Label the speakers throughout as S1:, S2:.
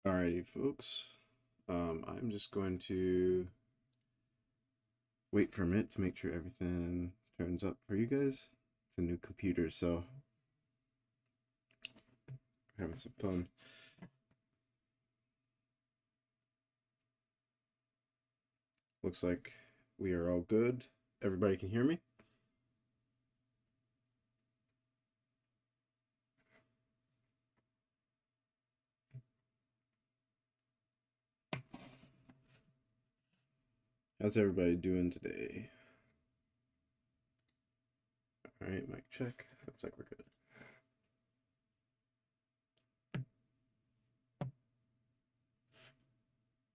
S1: Alrighty, folks. I'm just going to wait for a minute to make sure everything turns up for you guys. It's a new computer, so having some fun. Looks like we are all good. Everybody can hear me? How's everybody doing today? Alright, mic check. Looks like we're good.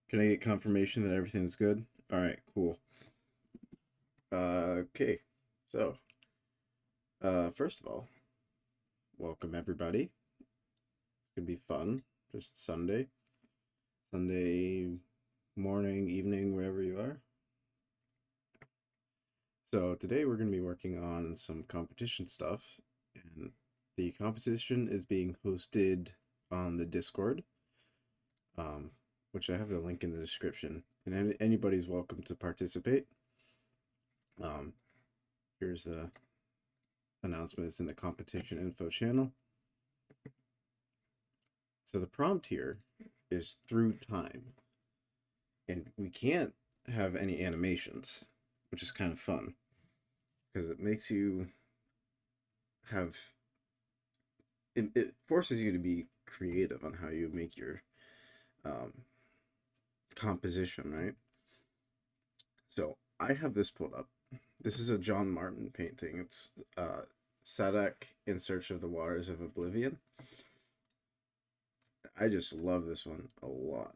S1: Can I get confirmation that everything's good? Alright, cool. Okay. So, first of all, welcome everybody. It's gonna be fun. Just Sunday morning, evening, wherever you are. So today we're going to be working on some competition stuff, and the competition is being hosted on the Discord, which I have the link in the description, and anybody's welcome to participate. Here's the announcement. It's in the competition info channel. So the prompt here is through time, and we can't have any animations, which is kind of fun because it makes you have it forces you to be creative on how you make your um, composition, right? So I have this pulled up. This is a John Martin painting. It's Sadak in Search of the Waters of Oblivion. I just love this one a lot.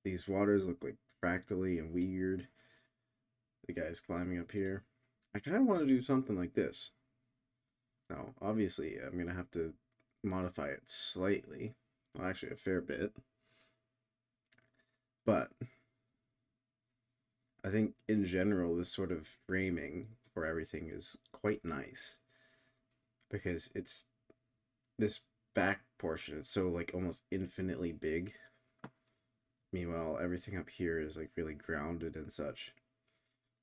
S1: These waters look like fractally and weird. The guy's climbing up here. I kind of want to do something like this. Now, obviously, I'm going to have to modify it slightly. Well, actually, a fair bit. But I think in general, this sort of framing for everything is quite nice because it's this back portion is so like almost infinitely big. Meanwhile, everything up here is like really grounded and such.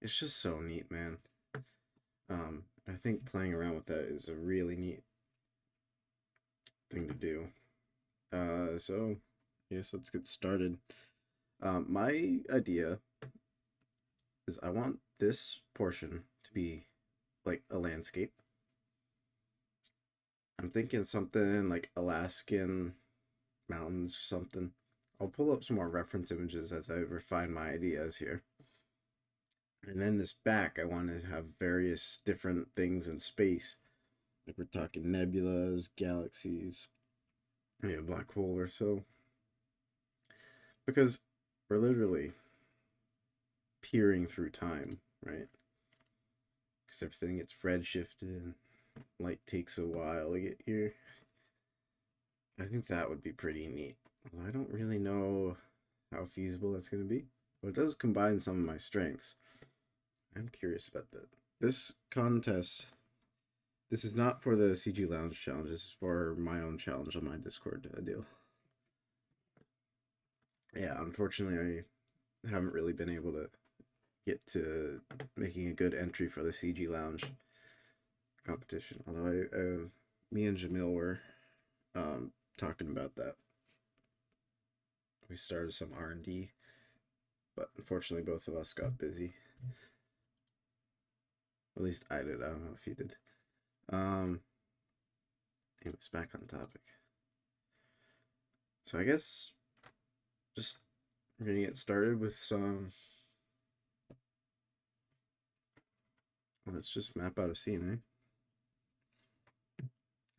S1: It's just so neat, man. I think playing around with that is a really neat thing to do. So yes, let's get started. My idea is I want this portion to be like a landscape. I'm thinking something like Alaskan mountains or something. I'll pull up some more reference images as I refine my ideas here. And then this back, I want to have various different things in space. Like we're talking nebulas, galaxies, maybe a black hole or so. Because we're literally peering through time, right? Because everything gets redshifted and light takes a while to get here. I think that would be pretty neat. Although I don't really know how feasible that's going to be. But it does combine some of my strengths. I'm curious about that. This contest, this is not for the CG Lounge challenge. This is for my own challenge on my Discord deal. Yeah, unfortunately, I haven't really been able to get to making a good entry for the CG Lounge competition. Although me and Jamil were talking about that. We started some R&D, but unfortunately, both of us got busy. At least I did. I don't know if he did. Anyways, back on topic. So I guess just we're gonna get started with some. Let's just map out a scene,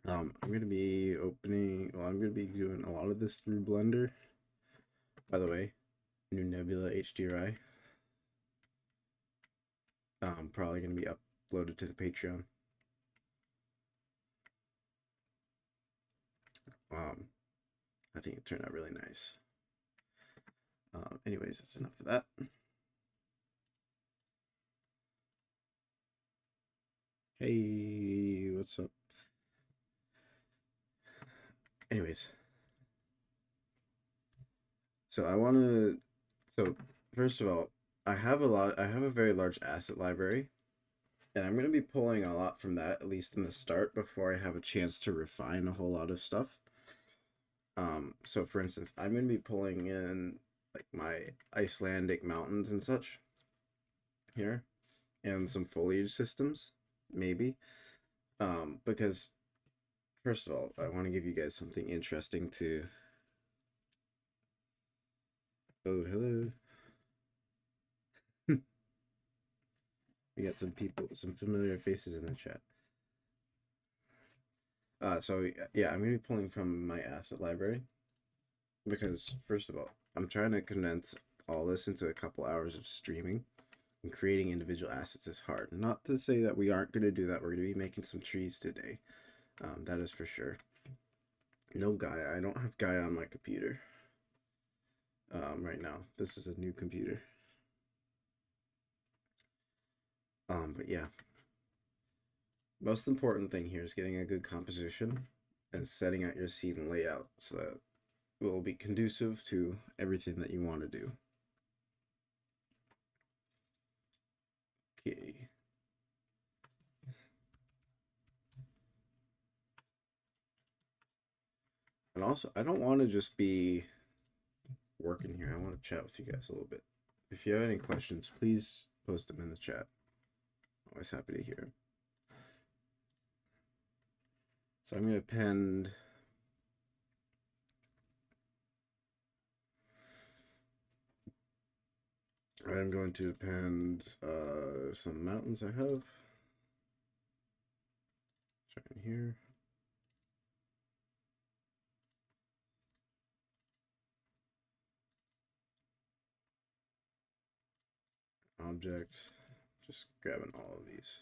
S1: eh? I'm gonna be opening. Well, I'm gonna be doing a lot of this through Blender. By the way, new Nebula HDRI. Probably gonna be uploaded to the Patreon. I think it turned out really nice. Anyways, that's enough of that. Hey, what's up? Anyways, So I want to. So first of all, I have a very large asset library, and I'm going to be pulling a lot from that, at least in the start, before I have a chance to refine a whole lot of stuff. So for instance, I'm going to be pulling in like my Icelandic mountains and such here, and some foliage systems, maybe. Because first of all, I want to give you guys something interesting to. Oh, hello. We got some people, some familiar faces in the chat. So yeah, I'm gonna be pulling from my asset library because first of all, I'm trying to condense all this into a couple hours of streaming, and creating individual assets is hard. Not to say that we aren't gonna do that. We're gonna be making some trees today. That is for sure. No Gaia. I don't have Gaia on my computer. Right now. This is a new computer. But yeah. Most important thing here is getting a good composition and setting out your scene layout so that it will be conducive to everything that you want to do. Okay. And also, I don't want to just be working here. I want to chat with you guys a little bit. If you have any questions, please post them in the chat. Always happy to hear them. So I'm going to append I'm going to append some mountains I have. Right in here. Object. Just grabbing all of these.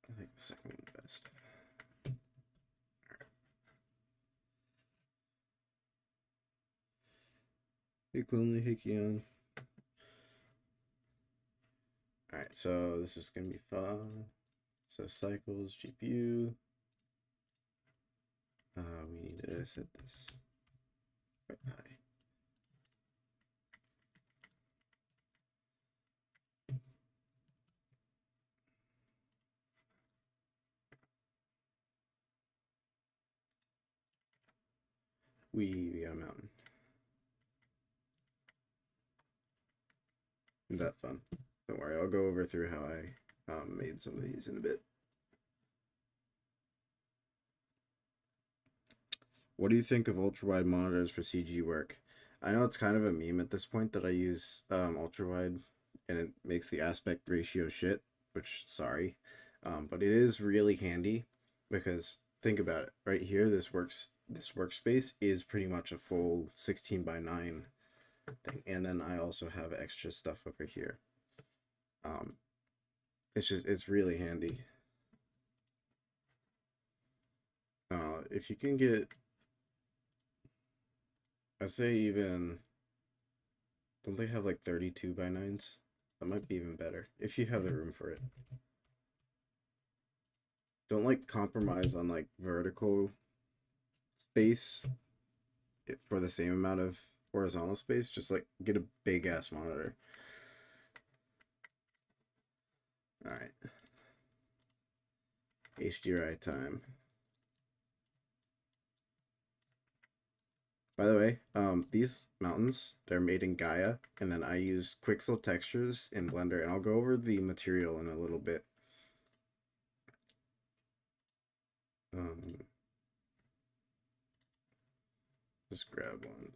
S1: I think the second one best. Equally Hikion. Alright, so this is gonna be fun. So cycles, GPU. We need to set this quite high. We got a mountain. Isn't that fun? Don't worry, I'll go over through how I made some of these in a bit. What do you think of ultra-wide monitors for CG work? I know it's kind of a meme at this point that I use ultra-wide and it makes the aspect ratio shit, which, sorry. But it is really handy because think about it. Right here, this workspace is pretty much a full 16:9 thing. And then I also have extra stuff over here. It's really handy. If you can get, I say even, don't they have like 32:9s? That might be even better if you have the room for it. Don't like compromise on like vertical space for the same amount of horizontal space. Just like get a big ass monitor. All right. HDRI time. By the way, these mountains, they're made in Gaia, and then I use Quixel textures in Blender, and I'll go over the material in a little bit. Just grab one.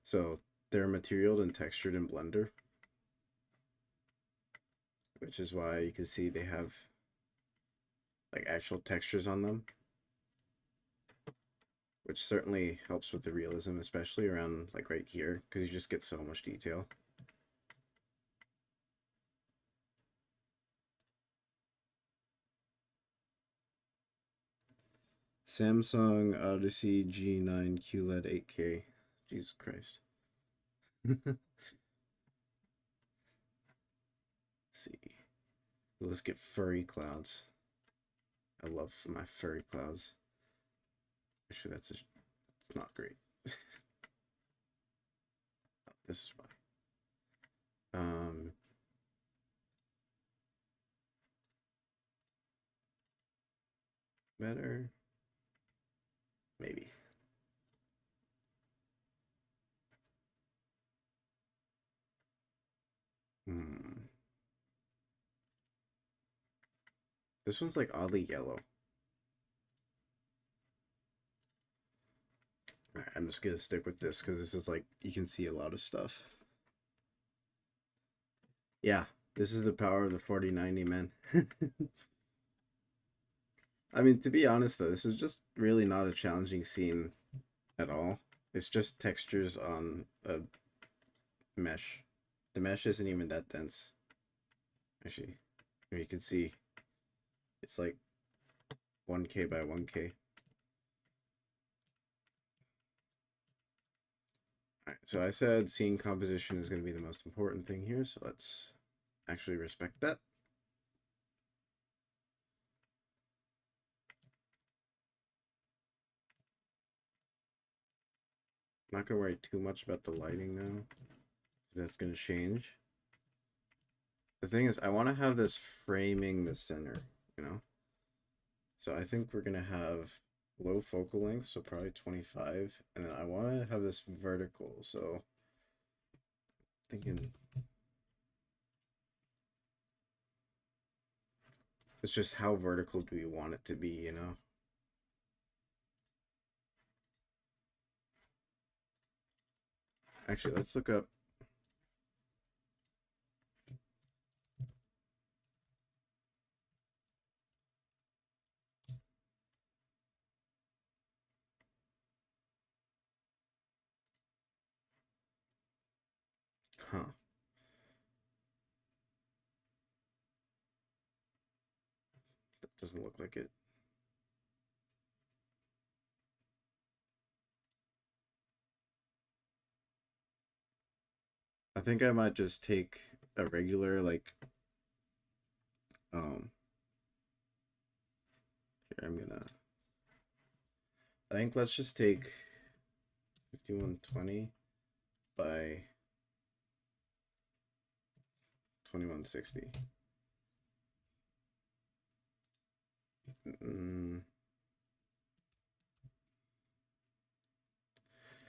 S1: So they're materialed and textured in Blender, which is why you can see they have like actual textures on them, which certainly helps with the realism, especially around like right here, because you just get so much detail. Samsung Odyssey G9 QLED 8K. Jesus Christ. Let's see. Let's get furry clouds. I love my furry clouds. Actually, it's not great. This is why. Better. Maybe. This one's like oddly yellow. Alright, I'm just gonna stick with this because this is like, you can see a lot of stuff. Yeah, this is the power of the 4090, man. I mean, to be honest though, this is just really not a challenging scene at all. It's just textures on a mesh. The mesh isn't even that dense. Actually, you can see it's like 1K by 1K. Alright, so I said scene composition is going to be the most important thing here, so let's actually respect that. I'm not going to worry too much about the lighting now, because that's going to change. The thing is, I want to have this framing the center, you know? So I think we're going to have low focal length, so probably 25, and then I want to have this vertical, so thinking it's just how vertical do we want it to be, you know? Actually, let's look up. Huh. That doesn't look like it. I think I might just take a regular, like, here, I think let's just take 5120 by 2160.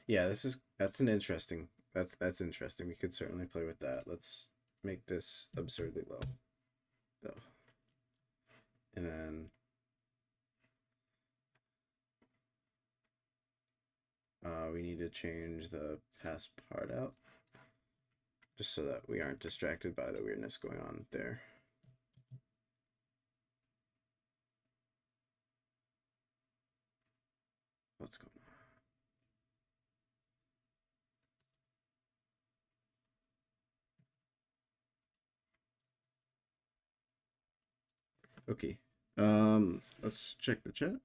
S1: Yeah, that's interesting. We could certainly play with that. Let's make this absurdly low, though. And then we need to change the pass part out, just so that we aren't distracted by the weirdness going on there. What's going on? Okay. Let's check the chat.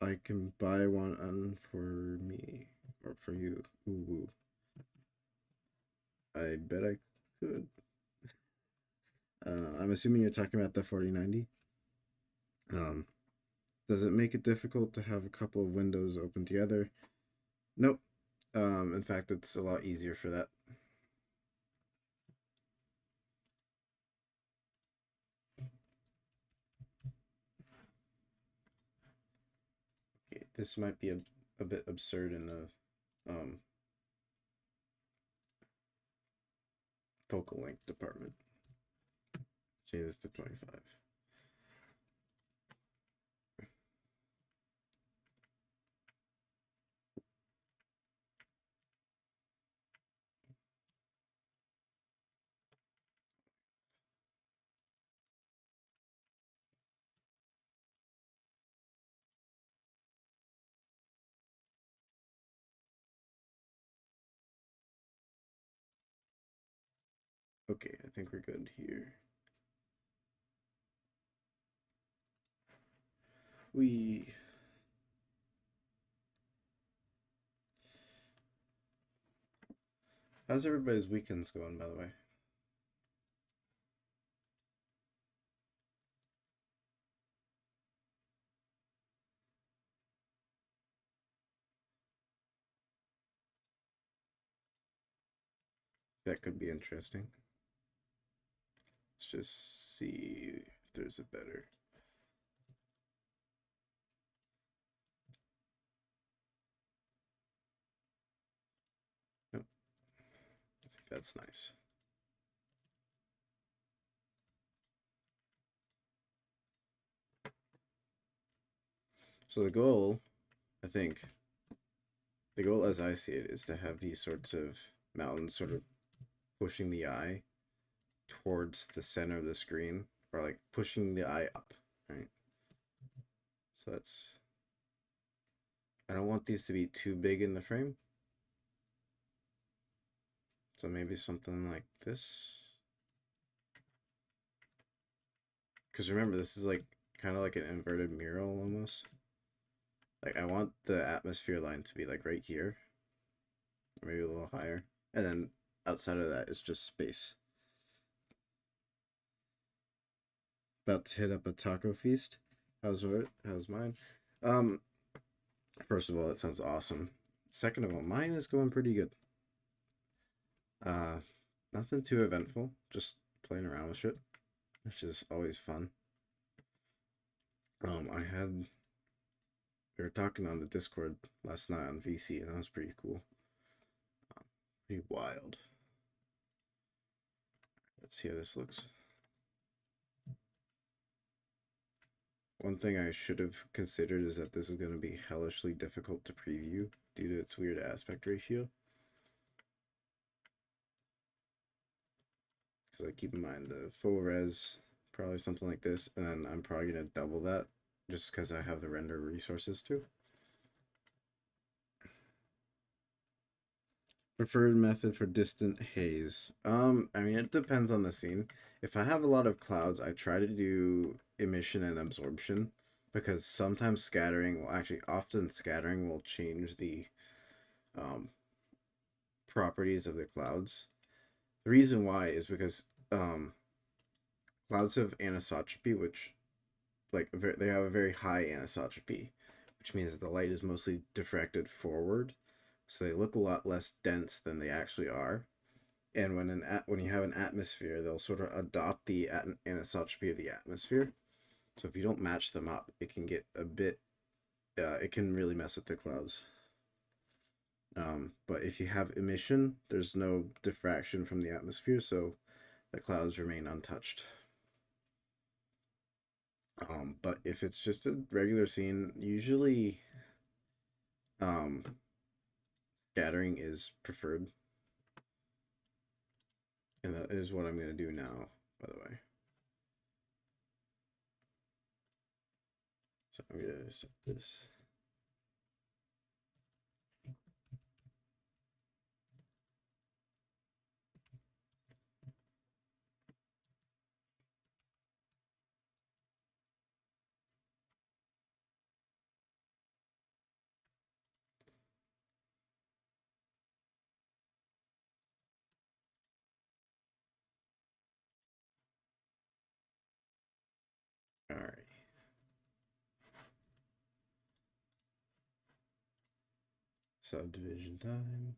S1: I can buy one for me or for you. Ooh. I bet I could. I'm assuming you're talking about the 4090. Does it make it difficult to have a couple of windows open together? Nope. In fact, it's a lot easier for that. Okay, this might be a bit absurd in the focal length department. Change this to 25. Okay, I think we're good here. We How's everybody's weekends going, by the way? That could be interesting. Let's just see if there's a better. Nope. I think that's nice. So the goal, I think, the goal as I see it is to have these sorts of mountains sort of pushing the eye towards the center of the screen, or like pushing the eye up, right? So that's, I don't want these to be too big in the frame. So maybe something like this. Because remember, this is like kind of like an inverted mural almost. Like I want the atmosphere line to be like right here, or maybe a little higher. And then outside of that is just space. About to hit up a taco feast. How's it? How's mine? Um, First of all, that sounds awesome. Second of all, mine is going pretty good. Uh, Nothing too eventful. Just playing around with shit, which is always fun. I had we were talking on the Discord last night on VC, and that was pretty cool. Pretty wild. Let's see how this looks. One thing I should have considered is that this is going to be hellishly difficult to preview due to its weird aspect ratio. Because I keep in mind the full res, probably something like this, and then I'm probably going to double that just because I have the render resources too. Preferred method for distant haze. I mean, it depends on the scene. If I have a lot of clouds, I try to do emission and absorption because sometimes scattering will actually, often scattering will change the um, properties of the clouds. The reason why is because clouds have anisotropy, which they have a very high anisotropy, which means that the light is mostly diffracted forward, so they look a lot less dense than they actually are. And when you have an atmosphere, they'll sort of adopt the anisotropy of the atmosphere. So if you don't match them up, it can get a bit. It can really mess with the clouds. But if you have emission, there's no diffraction from the atmosphere, so the clouds remain untouched. But if it's just a regular scene, usually scattering is preferred. And that is what I'm going to do now, by the way. So I'm going to set this. All right. Subdivision time.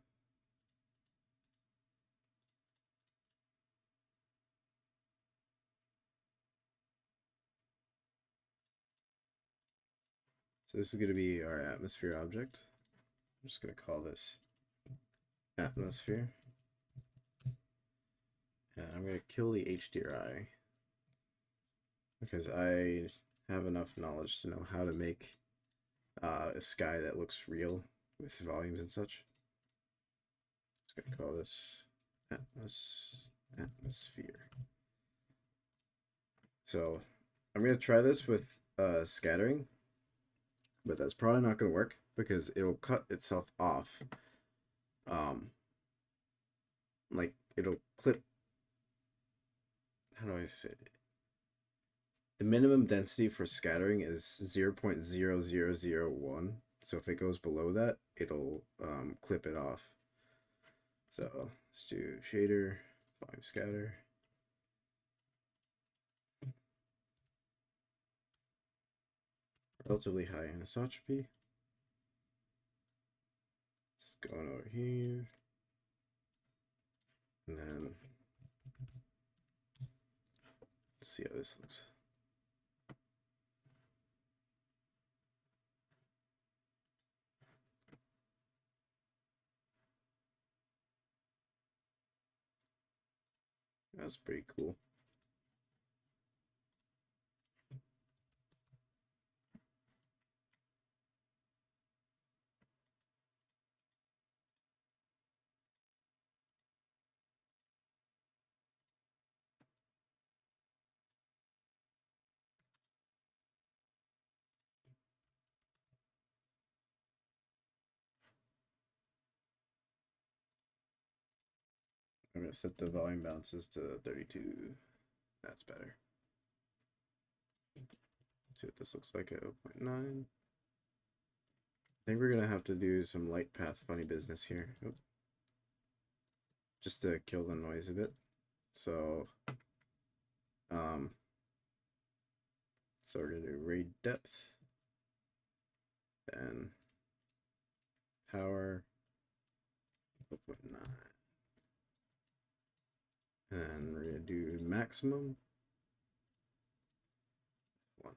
S1: So this is going to be our atmosphere object. I'm just going to call this atmosphere. And I'm going to kill the HDRI because I have enough knowledge to know how to make a sky that looks real with volumes and such. Just going to call this atmosphere. So I'm going to try this with scattering, but that's probably not going to work because it'll cut itself off. Like it'll clip. How do I say it? The minimum density for scattering is 0.0001. So if it goes below that, it'll clip it off. So Let's do shader, volume scatter. Relatively high anisotropy. It's going over here. And then let's see how this looks. That's pretty cool. I'm going to set the volume bounces to 32. That's better. See what this looks like at 0.9. I think we're going to have to do some light path funny business here. Oop. Just to kill the noise a bit. So we're going to do rate depth. Then power 0.9. And we're going to do maximum 1.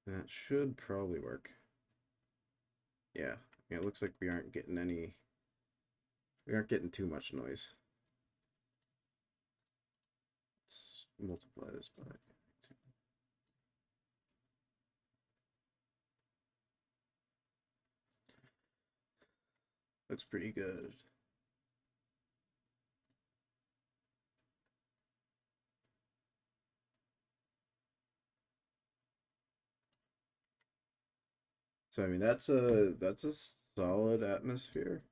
S1: And that should probably work. Yeah, it looks like we aren't getting too much noise. Let's multiply this by 2. Looks pretty good. So I mean that's a solid atmosphere.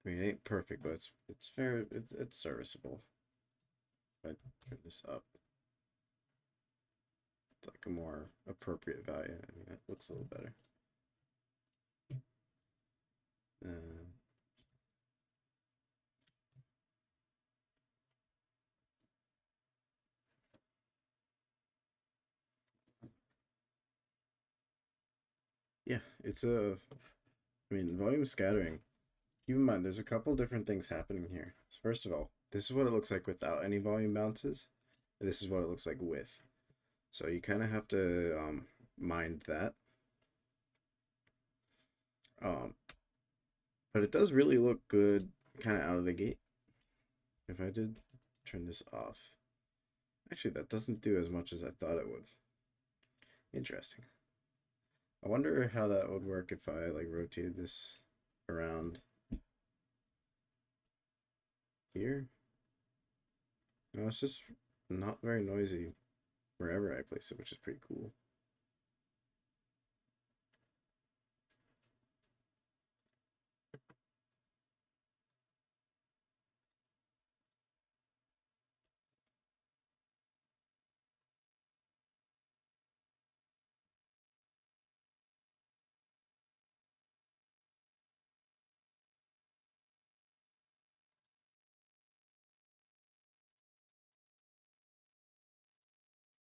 S1: I mean it ain't perfect, but it's fair. It's serviceable. If I turn this up, it's like a more appropriate value. I mean that looks a little better. Yeah, it's a. I mean volume scattering. Keep in mind, there's a couple different things happening here. So first of all, this is what it looks like without any volume bounces. And this is what it looks like with. So you kind of have to mind that. But it does really look good kind of out of the gate. If I did turn this off. Actually, that doesn't do as much as I thought it would. Interesting. I wonder how that would work if I like rotated this around here. No, it's just not very noisy wherever I place it, which is pretty cool.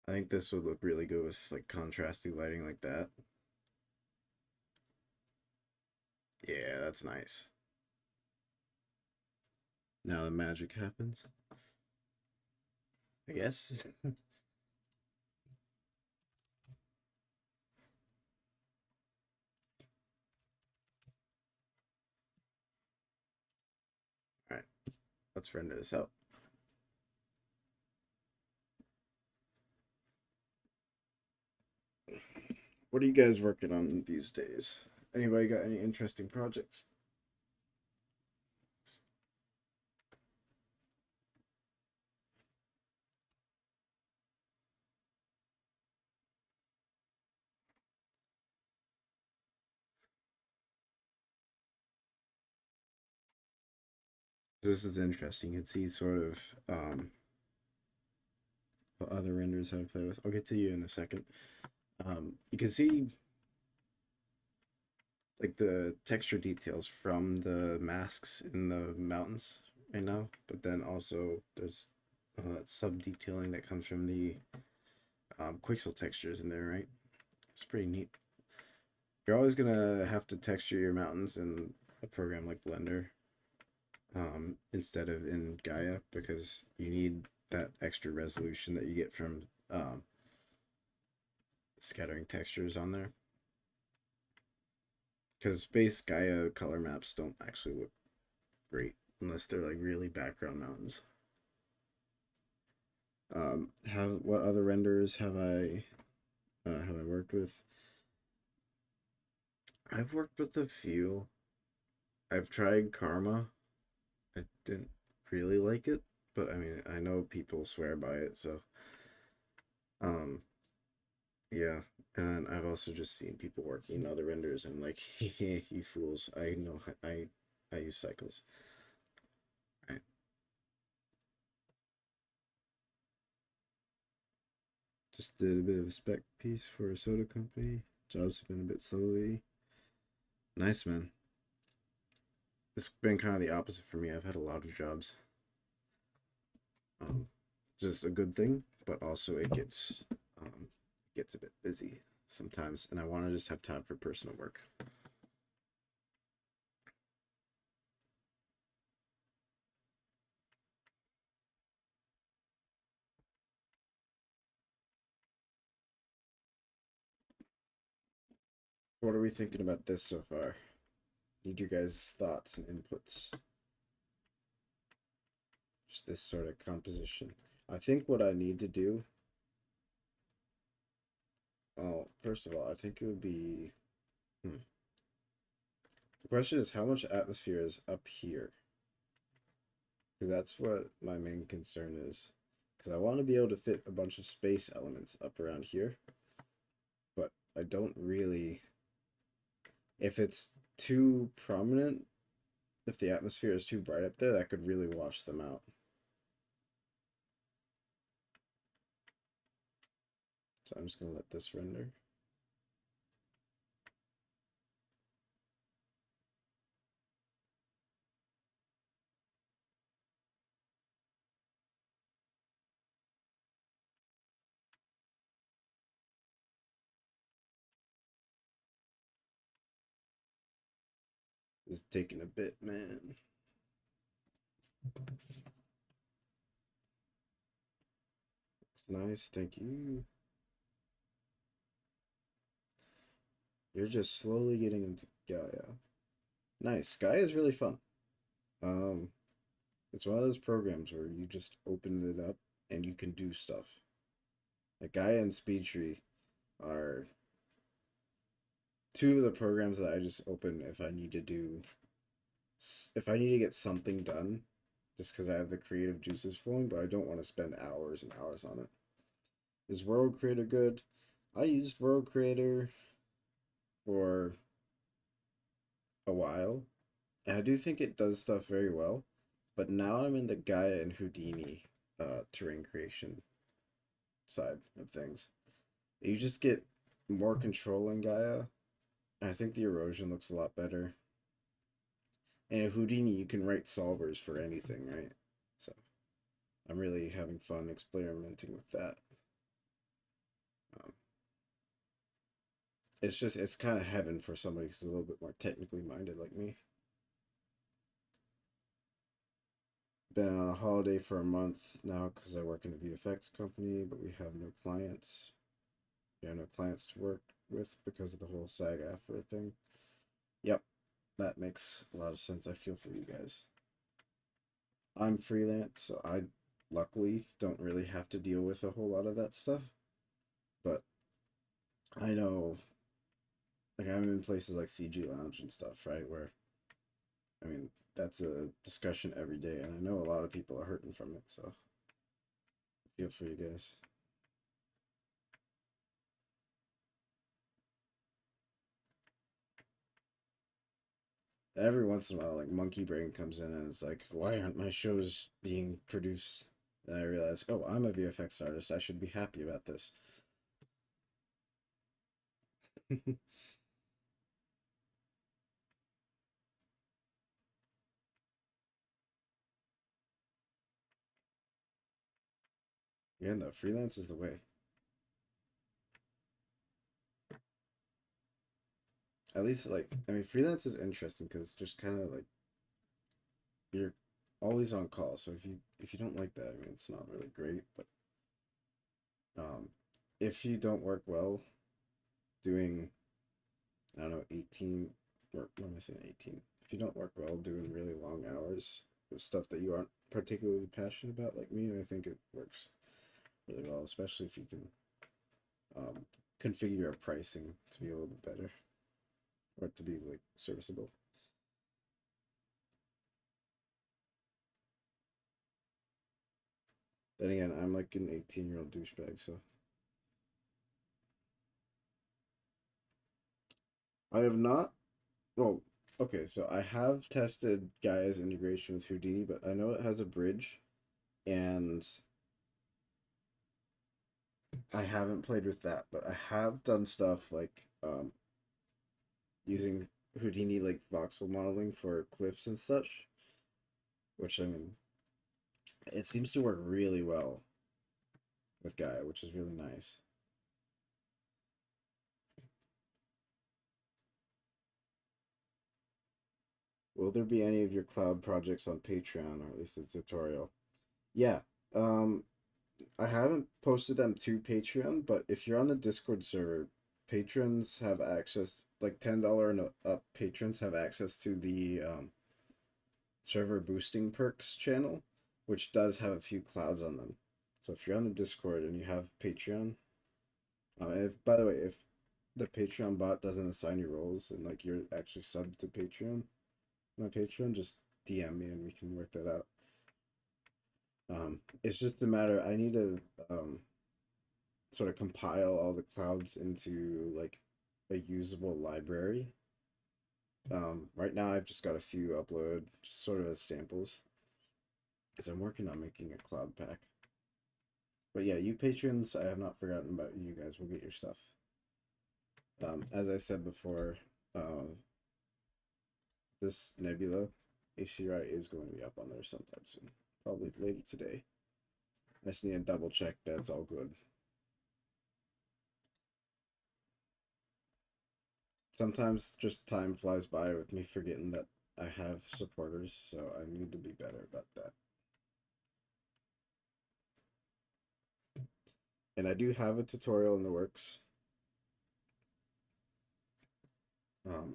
S1: I think this would look really good with like contrasty lighting like that. Yeah, that's nice. Now the magic happens. I guess. Alright, let's render this out. What are you guys working on these days? Anybody got any interesting projects? This is interesting. You can see sort of what other renders I play with. I'll get to you in a second. You can see like the texture details from the masks in the mountains right now, but then also there's that sub detailing that comes from the Quixel textures in there, right? It's pretty neat. You're always gonna have to texture your mountains in a program like Blender instead of in Gaia because you need that extra resolution that you get from scattering textures on there. Because base Gaia color maps don't actually look great unless they're like really background mountains. Have what other renders have I worked with? I've worked with a few. I've tried Karma. I didn't really like it, but I mean I know people swear by it, so um yeah. And I've also just seen people working other renders and like, hey, you fools! I know I use cycles. Right. Just did a bit of a spec piece for a soda company. Jobs have been a bit slowly. Nice, man. It's been kind of the opposite for me. I've had a lot of jobs. Um, just a good thing, but also it gets a bit busy sometimes, and I want to just have time for personal work. What are we thinking about this so far? Need your guys' thoughts and inputs. Just this sort of composition. I think what I need to do. Well, first of all, I think it would be. The question is how much atmosphere is up here? Because that's what my main concern is. Because I want to be able to fit a bunch of space elements up around here. But I don't really. If it's too prominent, if the atmosphere is too bright up there, that could really wash them out. So I'm just going to let this render. It's taking a bit, man. It's nice, thank you. You're just slowly getting into Gaia. Nice. Gaia is really fun. Um, it's one of those programs where you just open it up and you can do stuff. Like Gaia and SpeedTree are two of the programs that I just open if I need to do, if I need to get something done, just because I have the creative juices flowing, but I don't want to spend hours and hours on it. Is World Creator good? I used World Creator for a while, and I do think it does stuff very well. But now I'm in the Gaia and Houdini terrain creation side of things. You just get more control in Gaia. I think the erosion looks a lot better. And in Houdini, you can write solvers for anything, right? So I'm really having fun experimenting with that. Um, it's kind of heaven for somebody who's a little bit more technically minded like me. Been on a holiday for a month now because I work in a VFX company, but we have no clients. We have no clients to work with because of the whole SAG-AFTRA thing. Yep, that makes a lot of sense. I feel for you guys. I'm freelance, so I luckily don't really have to deal with a whole lot of that stuff. But I know, like, I'm in places like CG Lounge and stuff, right? Where, I mean, that's a discussion every day, and I know a lot of people are hurting from it, so I feel for you guys. Every once in a while, like Monkey Brain comes in and it's like, why aren't my shows being produced? And I realized, oh, I'm a VFX artist. I should be happy about this. Yeah, no, freelance is the way. At least, like, I mean, freelance is interesting because it's just kind of like you're always on call. So if you don't like that, I mean, it's not really great. But um, if you don't work well doing, I don't know, 18 or what am I saying, 18? If you don't work well doing really long hours with stuff that you aren't particularly passionate about, like me, I think it works really well, especially if you can um, configure your pricing to be a little bit better or to be like serviceable. Then again, I'm like an 18-year-old douchebag, so I have not. Well, okay, so I have tested Gaia's integration with Houdini, but I know it has a bridge, and I haven't played with that. But I have done stuff like using Houdini like voxel modeling for cliffs and such, which I mean, it seems to work really well with Gaia, which is really nice. Will there be any of your cloud projects on Patreon, or at least a tutorial? Yeah. Um, I haven't posted them to Patreon, but if you're on the Discord server, patrons have access, like $10 and up patrons have access to the server boosting perks channel, which does have a few clouds on them. So if you're on the Discord and you have Patreon, and if by the way, if the Patreon bot doesn't assign you roles and like you're actually subbed to Patreon, my Patreon, just DM me and we can work that out. It's just a matter. I need to sort of compile all the clouds into like a usable library. Right now I've just got a few uploaded, just sort of as samples, because I'm working on making a cloud pack. But yeah, you patrons, I have not forgotten about you guys. We'll get your stuff. As I said before, this Nebula HCRI is going to be up on there sometime soon, probably later today. I just need to double check that's all good. Sometimes just time flies by with me forgetting that I have supporters, so I need to be better about that. And I do have a tutorial in the works.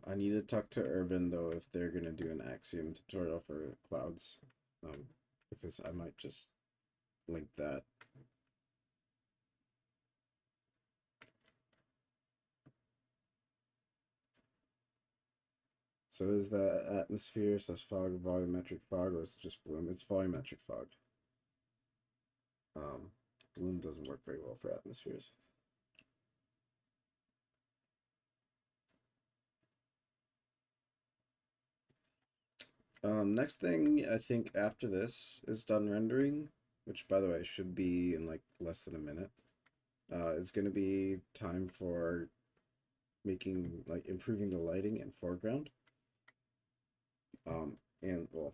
S1: I need to talk to Urban though if they're gonna do an Axiom tutorial for clouds, because I might just link that. So is that atmosphere / fog volumetric fog, or is it just bloom? It's volumetric fog. Bloom doesn't work very well for atmospheres. Next thing I think after this is done rendering, which by the way should be in like less than a minute. It's gonna be time for making like improving the lighting and foreground. And well,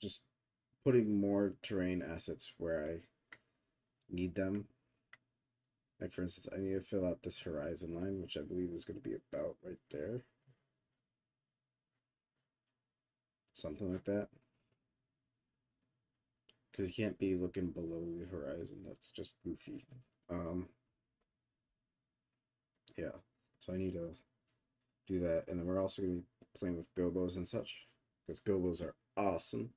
S1: just putting more terrain assets where I need them. Like for instance, I need to fill out this horizon line, which I believe is going to be about right there. Something like that. Because you can't be looking below the horizon. That's just goofy. Um, yeah. So I need to do that. And then we're also going to be playing with gobos and such. Because gobos are awesome.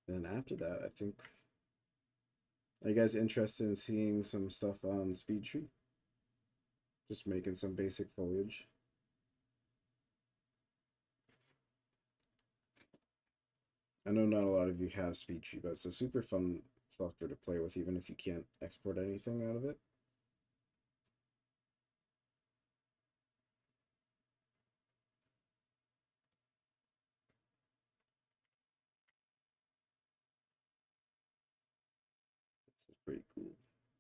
S1: And after that, I think, are you guys interested in seeing some stuff on SpeedTree? Just making some basic foliage. I know not a lot of you have SpeedTree, but it's a super fun software to play with, even if you can't export anything out of it.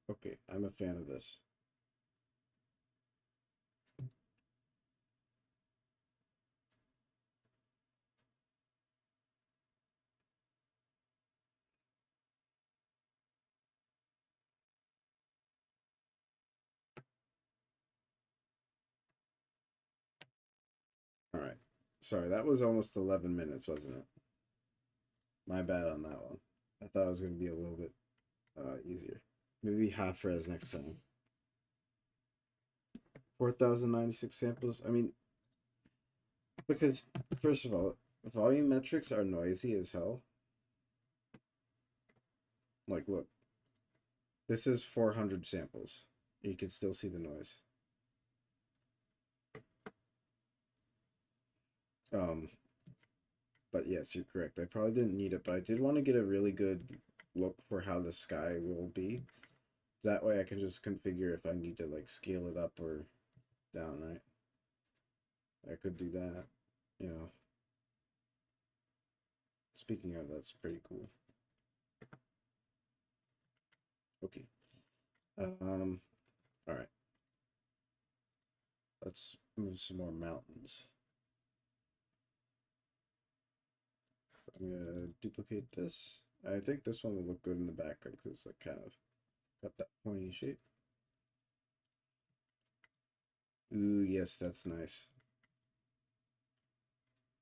S1: Okay, I'm a fan of this. All right. Sorry, that was almost 11 minutes, wasn't it? My bad on that one. I thought it was going to be a little bit easier. Maybe half res next time. 4,096 samples. I mean, because, first of all, volume metrics are noisy as hell. Like, look, this is 400 samples. You can still see the noise. But yes, you're correct. I probably didn't need it, but I did want to get a really good look for how the sky will be. That way I can just configure if I need to like scale it up or down, right? I could do that, you know. Speaking of, that's pretty cool. Okay. All right. Let's move some more mountains. I'm gonna duplicate this. I think this one will look good in the background because it's like kind of got that pointy shape. Ooh, yes, that's nice.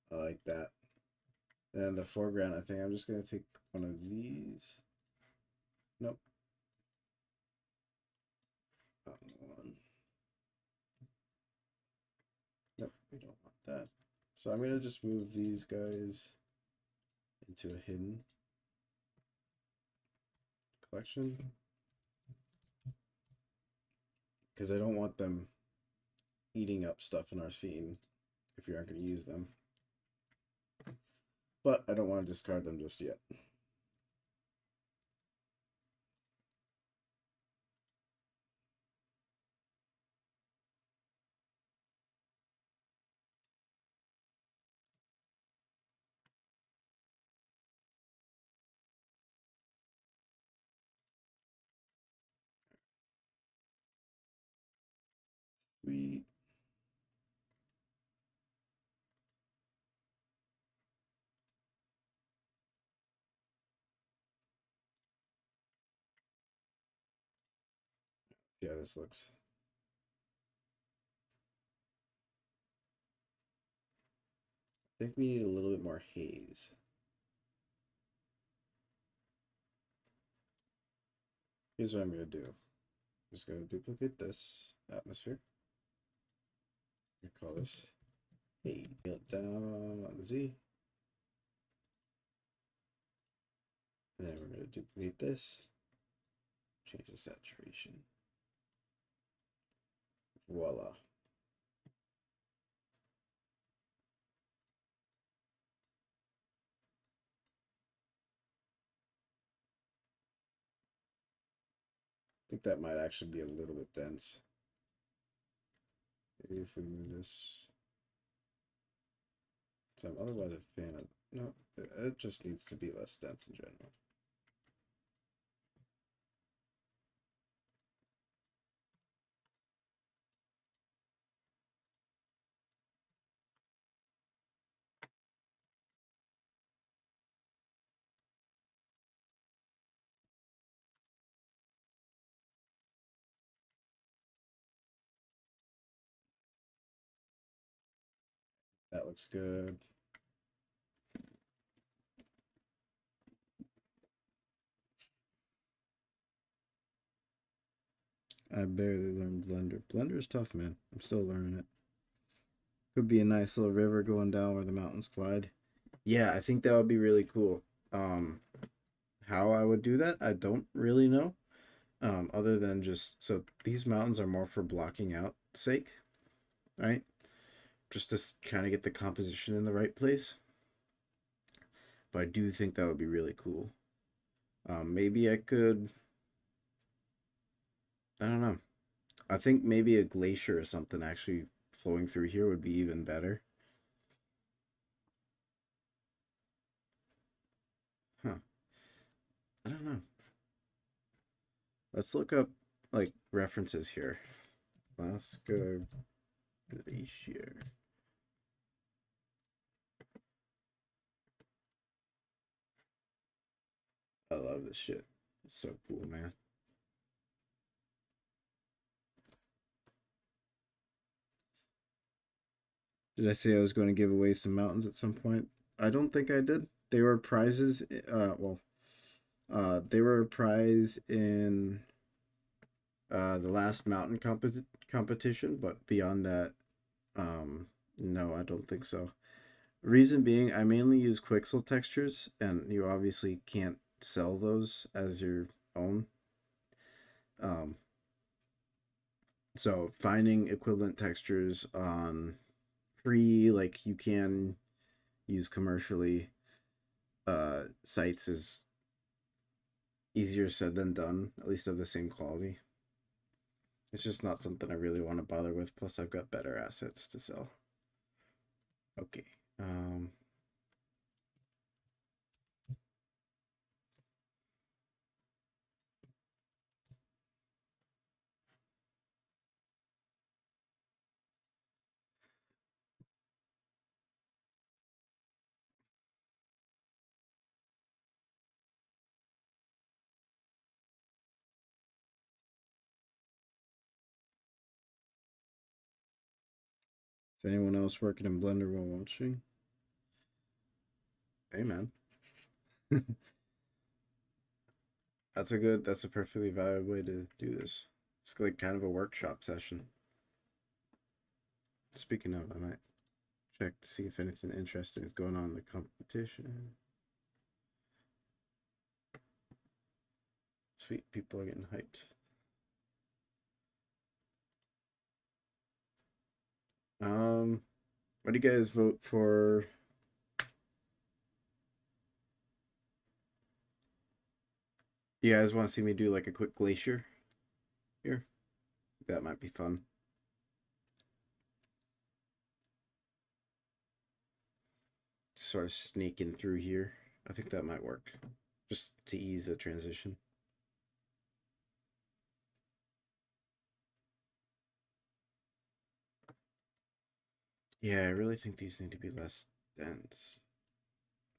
S1: I like that. And the foreground, I think I'm just gonna take one of these. Nope. One. Nope, we don't want that. So I'm gonna just move these guys into a hidden collection because I don't want them eating up stuff in our scene if we aren't going to use them. But I don't want to discard them just yet. We see how this looks. I think we need a little bit more haze. Here's what I'm going to do. I'm just going to duplicate this atmosphere. We call this haze. Scale it down on the Z. And then we're going to duplicate this. Change the saturation. Voila. I think that might actually be a little bit dense. Maybe if we move this. So I'm otherwise a fan of. No, it just needs to be less dense in general. That looks good. I barely learned Blender. Blender is tough, man. I'm still learning it. Could be a nice little river going down where the mountains collide. Yeah, I think that would be really cool. Um, how I would do that, I don't really know. Other than just so these mountains are more for blocking out sake, right? Just to kind of get the composition in the right place. But I do think that would be really cool. Maybe I could. I don't know. I think maybe a glacier or something actually flowing through here would be even better. Huh. I don't know. Let's look up like references here. Alaska Glacier. I love this shit. It's so cool, man. Did I say I was going to give away some mountains at some point? I don't think I did. They were prizes. They were a prize in the last mountain competition, but beyond that, no, I don't think so. Reason being, I mainly use Quixel textures, and you obviously can't sell those as your own. Um, so finding equivalent textures on free, like you can use commercially, sites is easier said than done, at least of the same quality. It's just not something I really want to bother with. Plus, I've got better assets to sell. Okay. Is anyone else working in Blender while watching? Hey, man. That's a perfectly valid way to do this. It's like kind of a workshop session. Speaking of, I might check to see if anything interesting is going on in the competition. Sweet, people are getting hyped. What do you guys vote for? You guys want to see me do like a quick glacier here? That might be fun. Sort of sneaking through here. I think that might work. Just to ease the transition. Yeah, I really think these need to be less dense.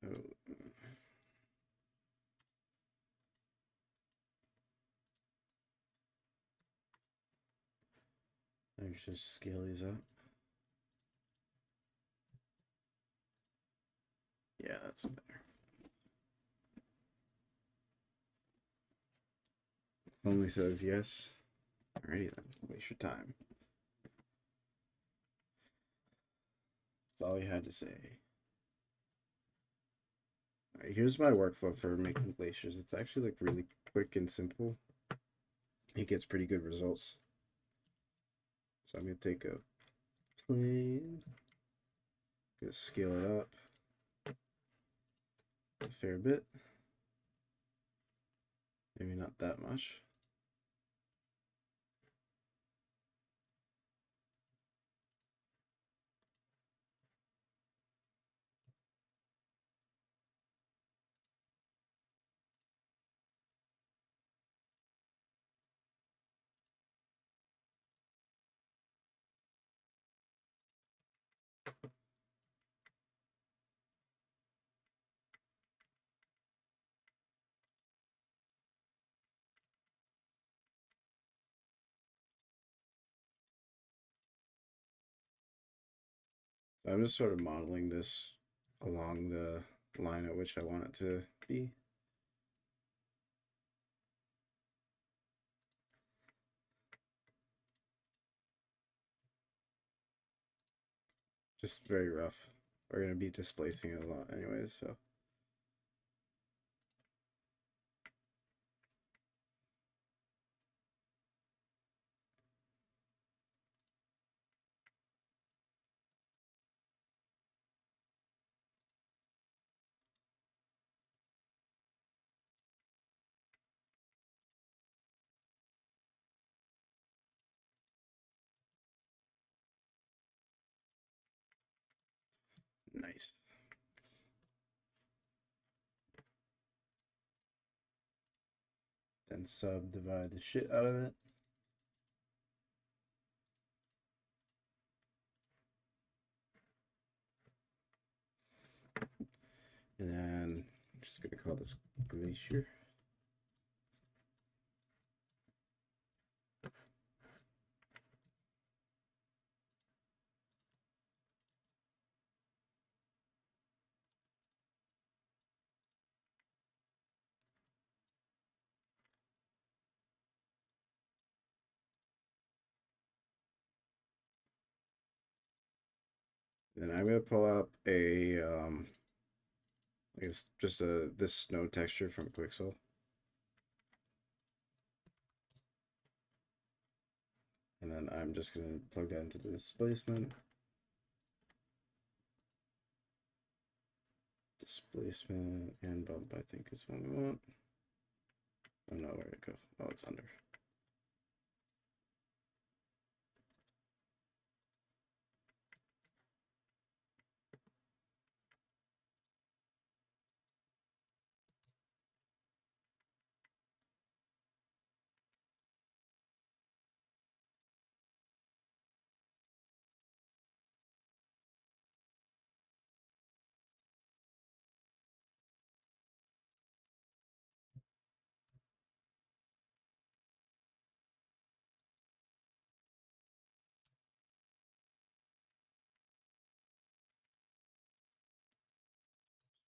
S1: Oh. Let's just scale these up. Yeah, that's better. Only says yes. Alrighty then. Waste your time. That's all you had to say. Alright, here's my workflow for making glaciers. It's actually like really quick and simple. It gets pretty good results. So I'm gonna take a plane, gonna scale it up a fair bit. Maybe not that much. So I'm just sort of modeling this along the line at which I want it to be. Just very rough. We're going to be displacing it a lot anyways, so. Nice. and subdivide the shit out of it. And then I'm just gonna call this Glacier. Then I'm gonna pull up a I guess just this snow texture from Quixel. And then I'm just gonna plug that into the displacement. Displacement and bump, I think, is what we want. I don't know where to go. Oh, it's under.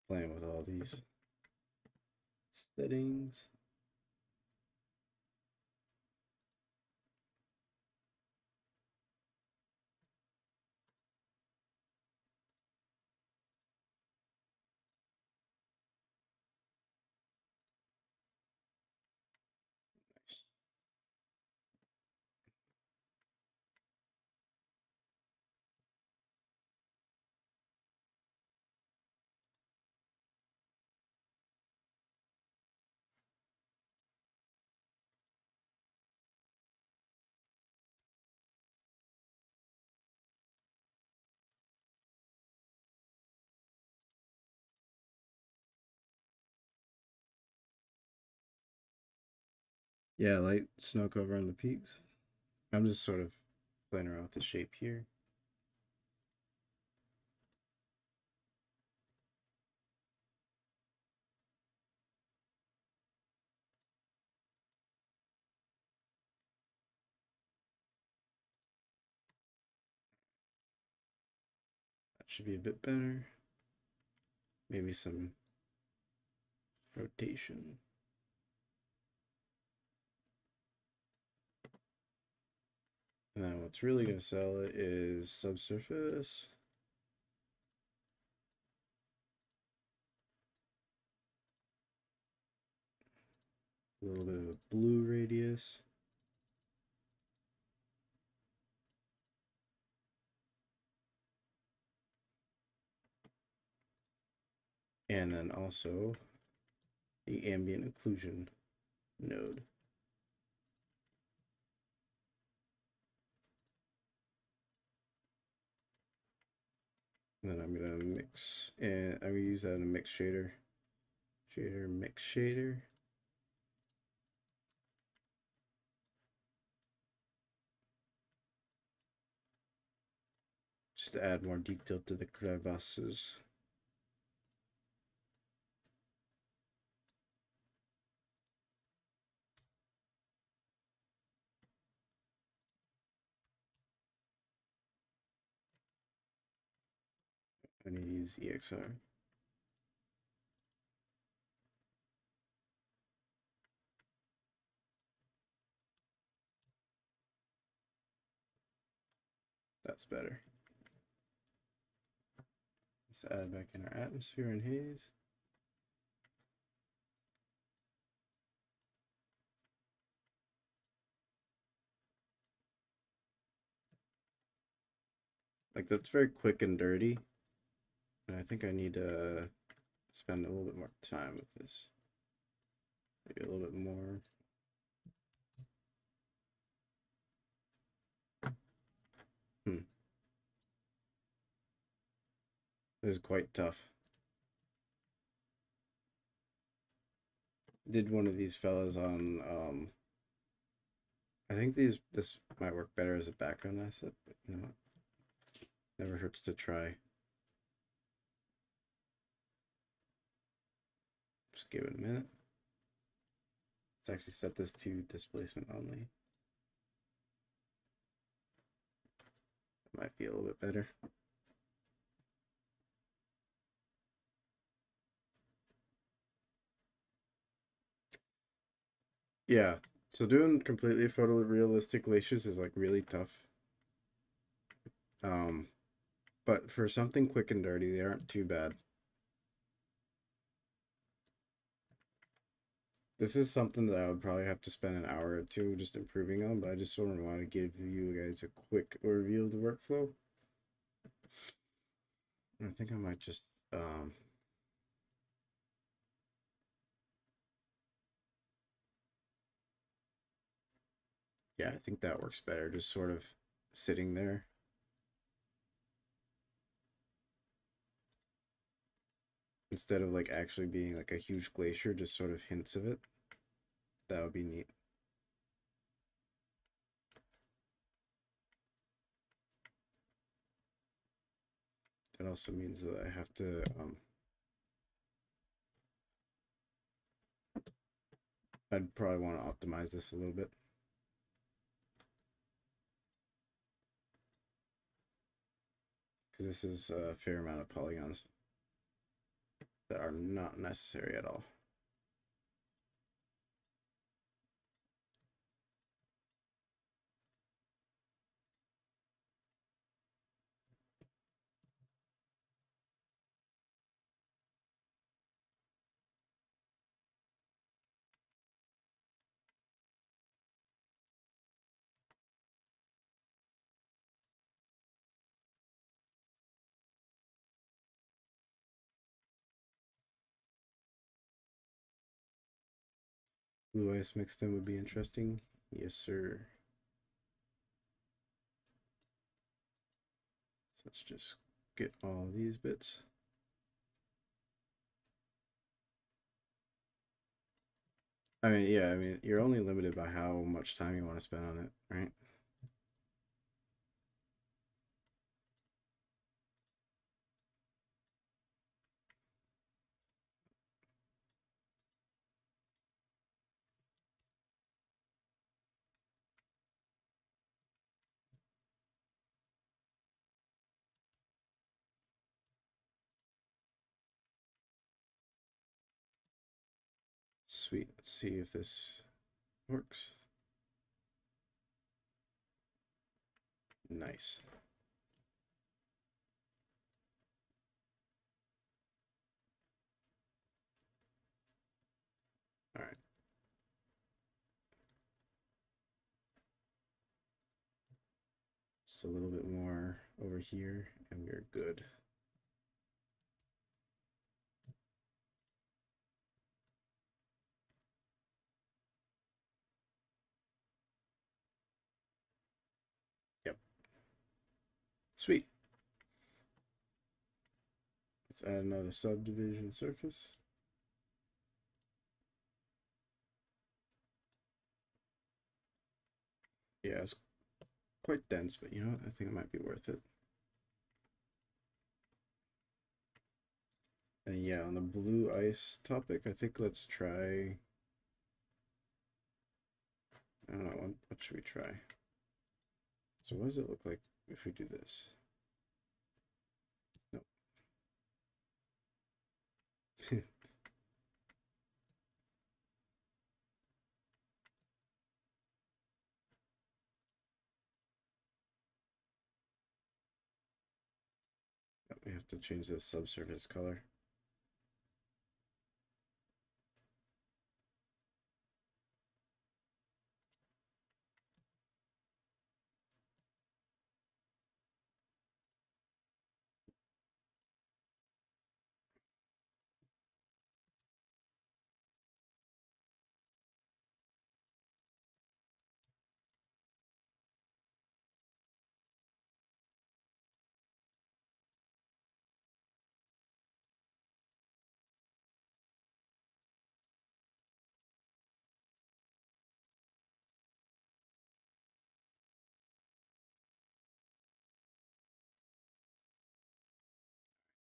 S1: Playing with all these settings. Nice. Yeah, light snow cover on the peaks. I'm just sort of playing around with the shape here. That should be a bit better. Maybe some rotation. And then what's really going to sell it is subsurface. A little bit of a blue radius. And then also the ambient occlusion node. And then I'm gonna mix, and I'm gonna use that in a mix shader. Shader, mix shader. Just to add more detail to the crevasses. I need to use EXR. That's better. Let's add back in our atmosphere and haze. Like, that's very quick and dirty. And I think I need to spend a little bit more time with this. Maybe a little bit more. This is quite tough. did one of these fellas on I think this might work better as a background asset, but you know, never hurts to try. Just give it a minute. Let's actually set this to displacement only. Might be a little bit better. Yeah, so doing completely photorealistic glaciers is like really tough. Um, but for something quick and dirty, they aren't too bad. This is something that I would probably have to spend an hour or two just improving on, but I just sort of want to give you guys a quick overview of the workflow. I think I might just yeah, I think that works better. Just sort of sitting there. Instead of like actually being like a huge glacier, just sort of hints of it. That would be neat. That also means that I have to I'd probably want to optimize this a little bit. Because this is a fair amount of polygons that are not necessary at all. Blue ice mixed in would be interesting. Yes, sir. So let's just get all these bits. I mean, yeah, I mean, you're only limited by how much time you want to spend on it, right? Sweet. Let's see if this works. Nice. All right. Just a little bit more over here, and we're good. Yep. Sweet. Let's add another subdivision surface. Yeah, it's quite dense, but you know what? I think it might be worth it. And yeah, on the blue ice topic, I think let's try. I don't know, what should we try? So what does it look like if we do this? Nope. We have to change the subsurface color.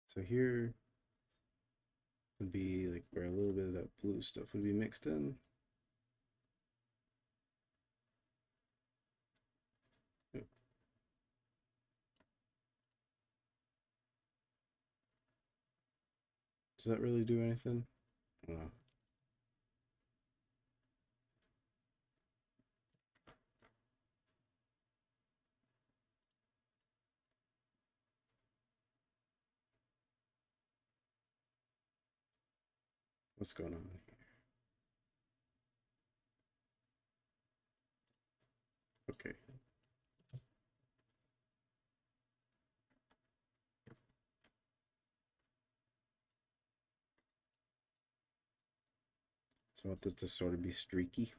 S1: So here would be like where a little bit of that blue stuff would be mixed in. Yep. Does that really do anything? I don't know. What's going on here? Okay. So I want this to sort of be streaky.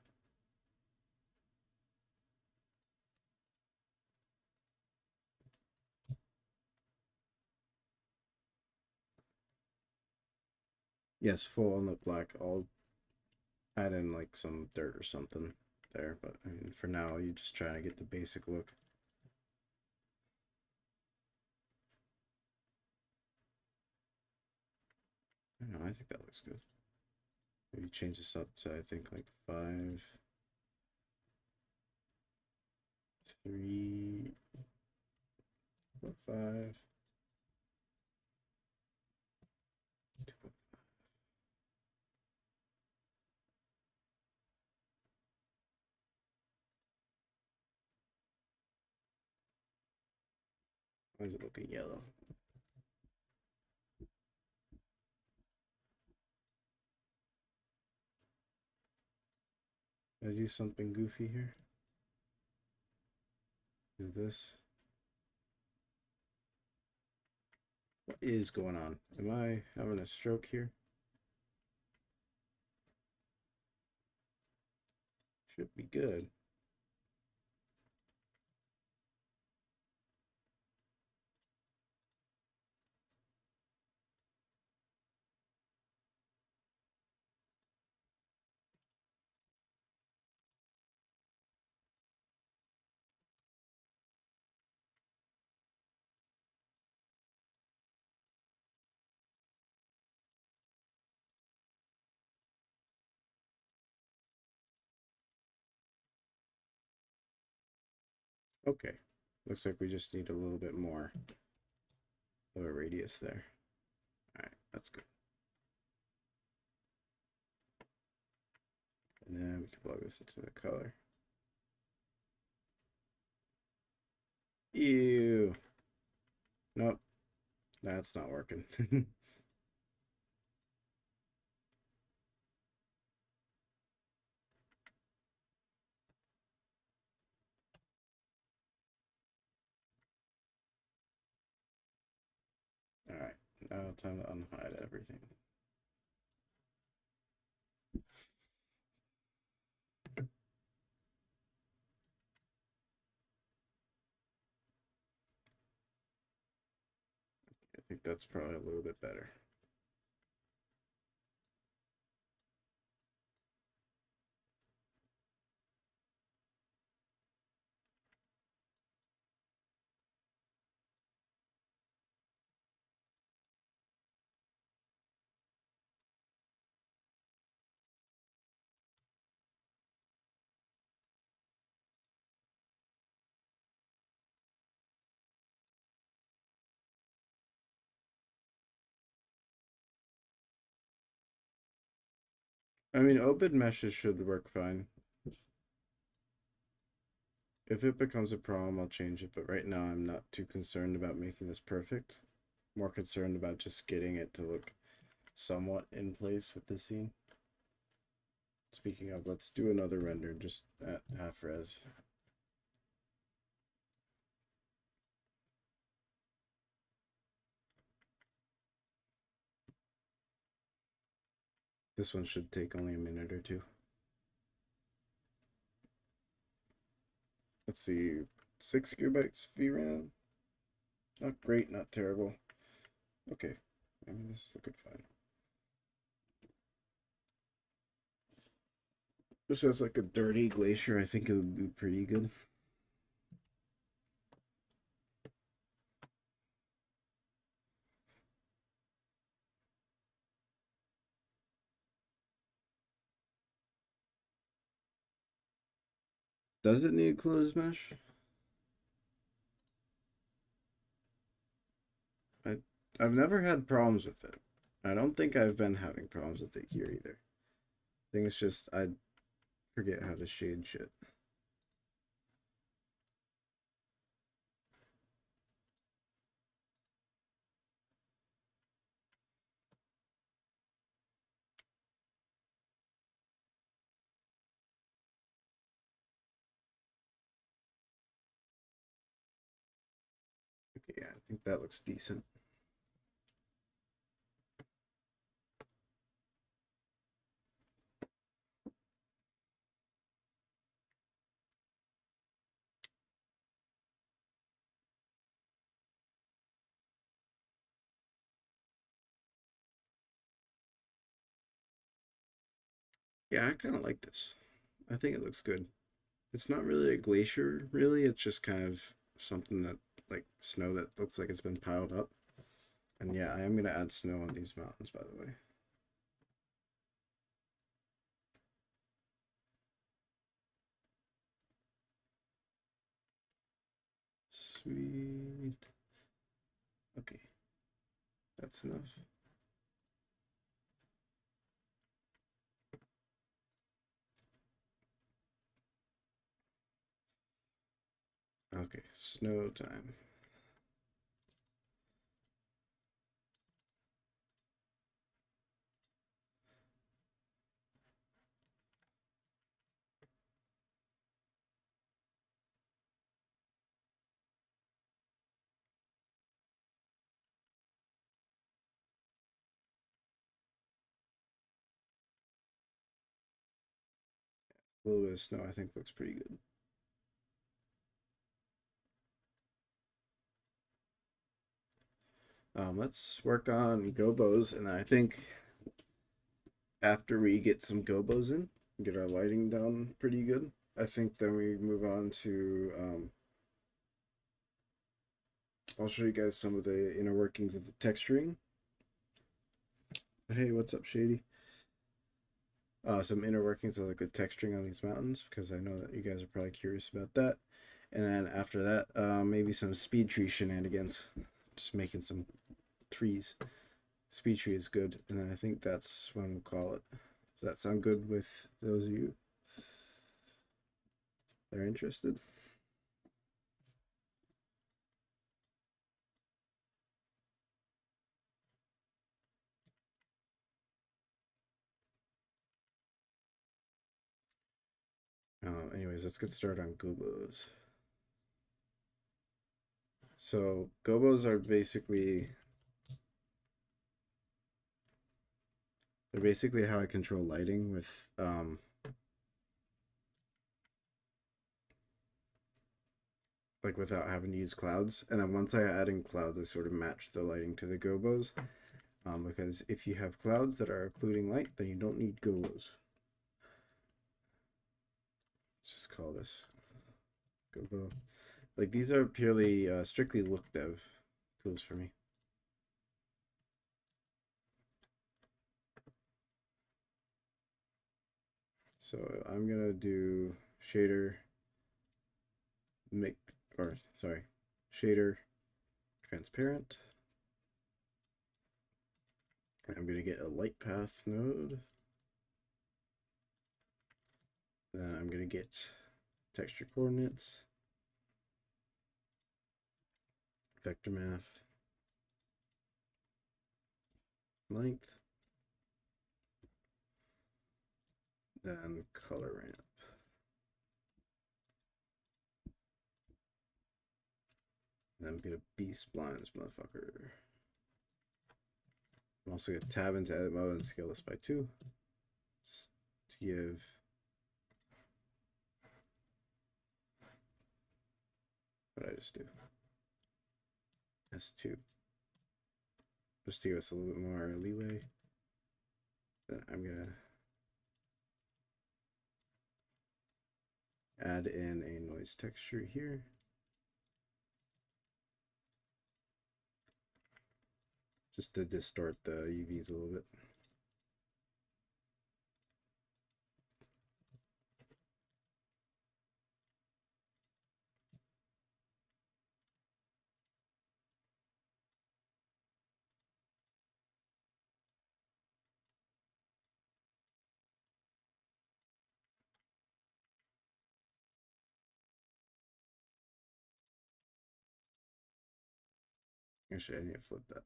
S1: Yes, full on the black. I'll add in like some dirt or something there, but I mean, for now, you're just trying to get the basic look. I don't know, I think that looks good. Maybe change this up to, I think, like 5, 3, 5. Why is it looking yellow? Did I do something goofy here? Is this? What is going on? Am I having a stroke here? Should be good. Okay. Looks like we just need a little bit more of a radius there. All right, that's good. And then we can plug this into the color. Ew. Nope. That's not working. All right. Now time to unhide everything. I think that's probably a little bit better. I mean, open meshes should work fine. If it becomes a problem, I'll change it, but right now I'm not too concerned about making this perfect. More concerned about just getting it to look somewhat in place with the scene. Speaking of, let's do another render just at half res. This one should take only a minute or two. Let's see, 6 gigabytes VRAM. Not great, not terrible. Okay, I mean, this is looking fine. Just as like a dirty glacier, I think it would be pretty good. Does it need closed mesh? I I've never had problems with it. I don't think I've been having problems with it here either. I think it's just I forget how to shade shit. Okay, yeah, I think that looks decent. Yeah, I kind of like this. I think it looks good. It's not really a glacier, really. It's just kind of something that, like snow that looks like it's been piled up. And yeah, I am going to add snow on these mountains, by the way. Sweet. Okay, that's enough. Okay, snow time. A little bit of snow, I think, looks pretty good. Let's work on gobos, and I think after we get some gobos in, get our lighting down pretty good, I think then we move on to I'll show you guys some of the inner workings of the texturing. Hey, what's up, Shady? Some inner workings of like the texturing on these mountains, because I know that you guys are probably curious about that. And then after that, maybe some speed tree shenanigans, just making some trees. Speed tree is good, and then I think that's when we'll call it. Does that sound good with those of you that are interested? Anyways, let's get started on gobos. So gobos are basically they're basically how I control lighting with like without having to use clouds. And then once I add in clouds, I sort of match the lighting to the gobos. Because if you have clouds that are occluding light, then you don't need gobos. Let's just call this gobo. Like these are purely strictly look dev tools for me. So I'm gonna do shader make or sorry, shader transparent. I'm gonna get a light path node. Then I'm gonna get texture coordinates, vector math, length, then color ramp. Then I'm gonna be splines, motherfucker. I'm also gonna tab into edit mode and scale this by 2. Just to give what did I just do? S2. Just to give us a little bit more leeway. Then I'm gonna add in a noise texture here. Just to distort the UVs a little bit. Actually, I need to flip that.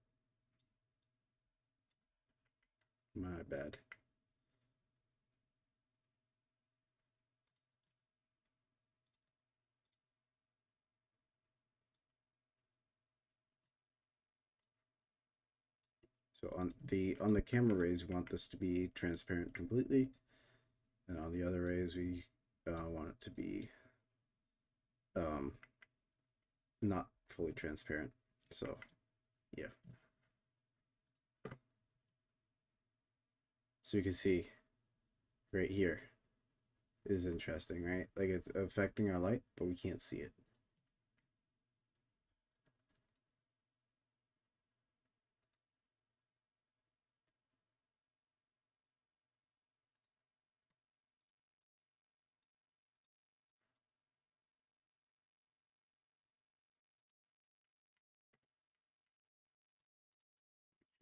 S1: My bad. So on the camera rays, we want this to be transparent completely, and on the other rays, we want it to be um, not fully transparent. So yeah, so you can see right here is interesting, right? Like it's affecting our light, but we can't see it.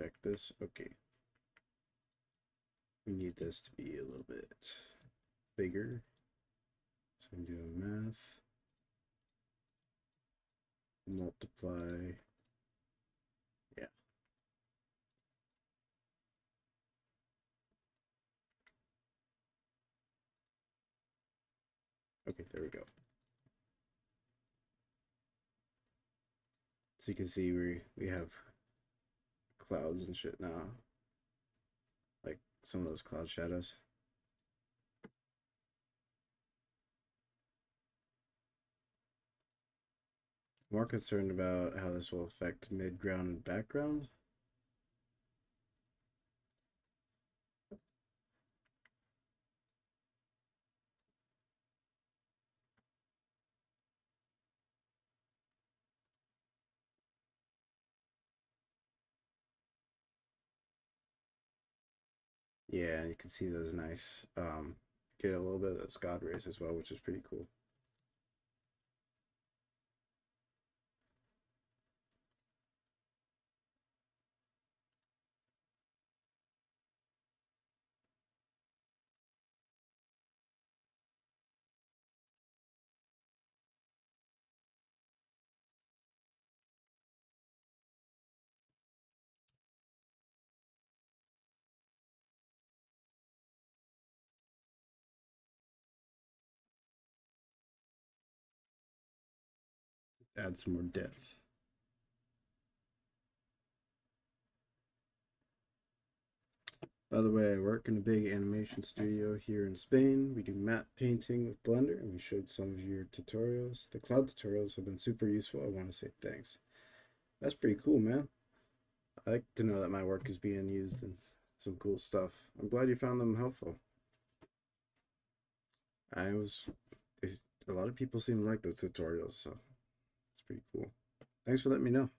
S1: Check this. Okay, we need this to be a little bit bigger. So I'm doing math, multiply. Yeah. Okay, there we go. So you can see we have clouds and shit now, like some of those cloud shadows. More concerned about how this will affect midground and background. Yeah, you can see those nice. Get a little bit of those God rays as well, which is pretty cool. Add some more depth. By the way, I work in a big animation studio here in Spain. We do matte painting with Blender, and we showed some of your tutorials. The cloud tutorials have been super useful. I want to say thanks. That's pretty cool, man. I like to know that my work is being used in some cool stuff. I'm glad you found them helpful. I was, a lot of people seem to like those tutorials, so it's pretty cool. Thanks for letting me know.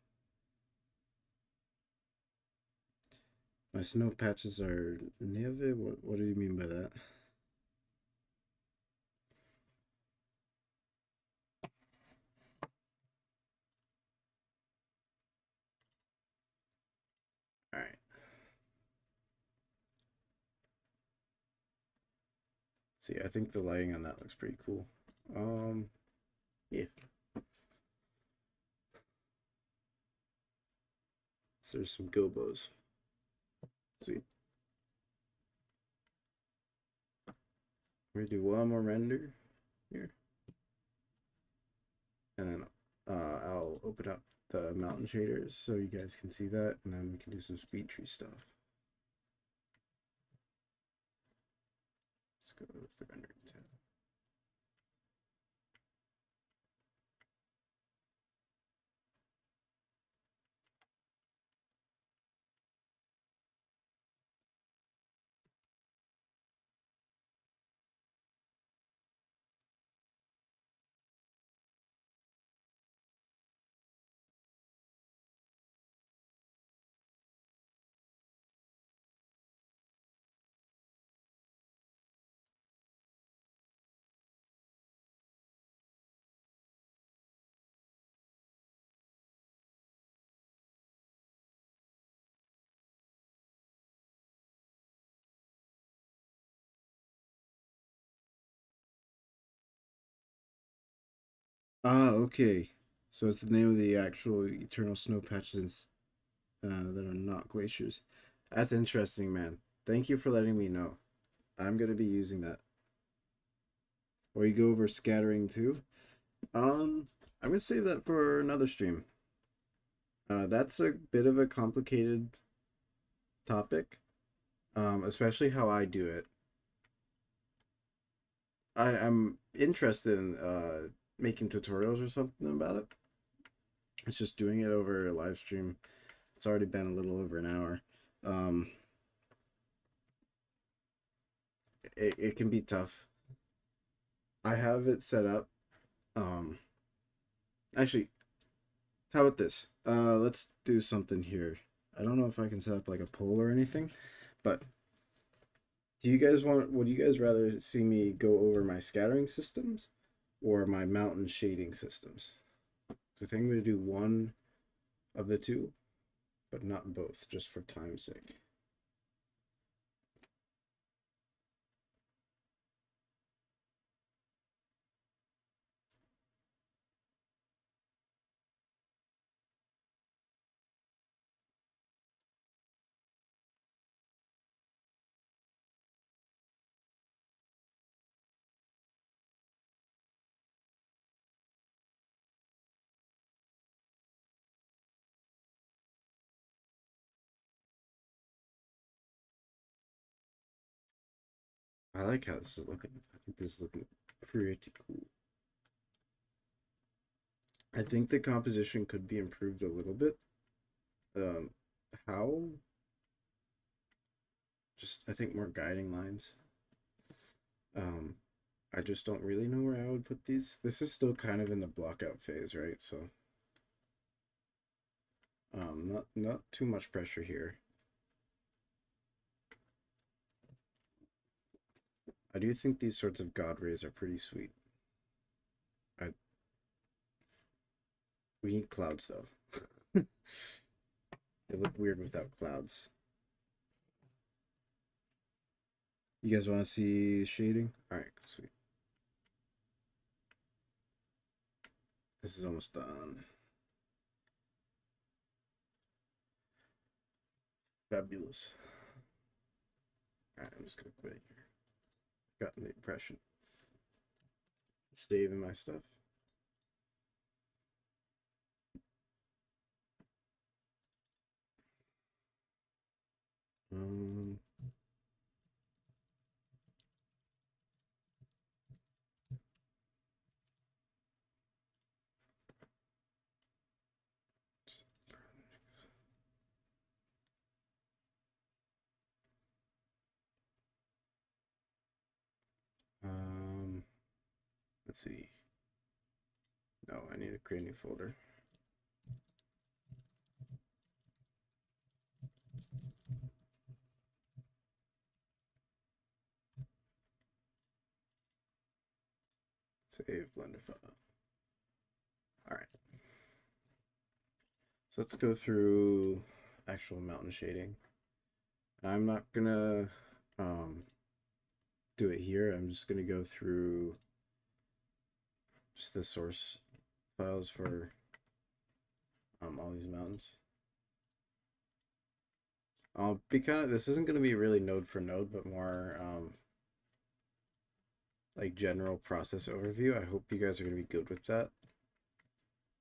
S1: My snow patches are neve. What do you mean by that? All right. See, I think the lighting on that looks pretty cool. Yeah. So there's some gobos. Sweet. We're gonna do one more render here, and then I'll open up the mountain shaders so you guys can see that, and then we can do some speed tree stuff. Let's go with the rendering tab. Ah, okay. So it's the name of the actual eternal snow patches that are not glaciers. That's interesting, man. Thank you for letting me know. I'm gonna be using that. Or you go over scattering too. I'm gonna save that for another stream. That's a bit of a complicated topic. Especially how I do it. I'm interested in making tutorials or something about it. It's just doing it over a live stream. It's already been a little over an hour. Um, it can be tough. I have it set up. Um, actually, how about this? Let's do something here. I don't know if I can set up like a poll or anything, but do you guys want? Would you guys rather see me go over my scattering systems or my mountain shading systems? So I think I'm gonna do one of the two, but not both, just for time's sake. I like how this is looking. I think this is looking pretty cool. I think the composition could be improved a little bit. Um, how? Just I think more guiding lines. Um, I just don't really know where I would put these. This is still kind of in the block out phase, right? So, not too much pressure here. I do think these sorts of god rays are pretty sweet. I We need clouds though. They look weird without clouds. You guys want to see shading? All right, sweet. This is almost done. Fabulous. All right, I'm just gonna quit here. Gotten the impression. Saving my stuff. Um, um, let's see. No, I need to create a new folder. Save Blender file. All right. So let's go through actual mountain shading. I'm not gonna do it here. I'm just gonna go through just the source files for all these mountains. I'll be this isn't gonna be really node for node, but more like general process overview. I hope you guys are gonna be good with that.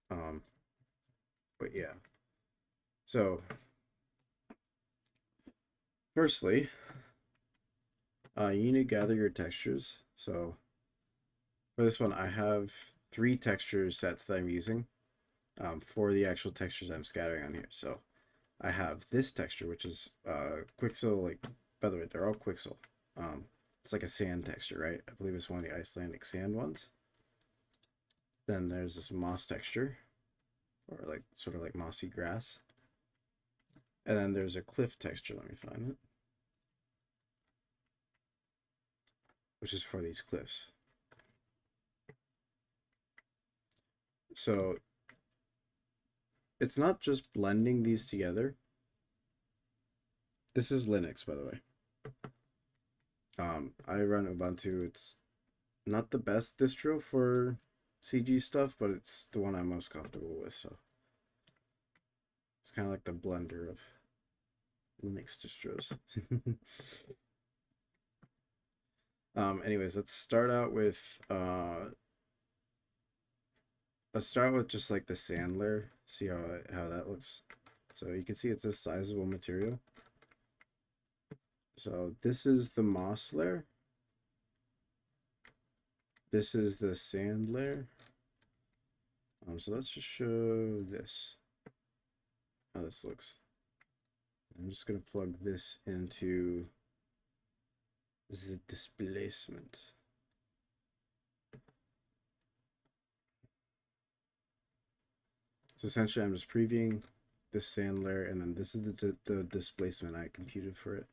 S1: But yeah. So firstly, you need to gather your textures. So for this one, I have 3 texture sets that I'm using for the actual textures I'm scattering on here. So I have this texture, which is Quixel. Like, by the way, they're all Quixel. It's like a sand texture, right? I believe it's one of the Icelandic sand ones. Then there's this moss texture, or like sort of like mossy grass. And then there's a cliff texture. Let me find it, which is for these cliffs. So it's not just blending these together. This is Linux, by the way. I run Ubuntu. It's not the best distro for CG stuff, but it's the one I'm most comfortable with, so it's kind of like the blender of Linux distros. Anyways, let's start out with just like the sand layer. See how that looks. So you can see it's a sizable material. So this is the moss layer. This is the sand layer. So let's just show this, how this looks. I'm just going to plug this into the displacement. So essentially I'm just previewing this sand layer, and then this is the displacement I computed for it.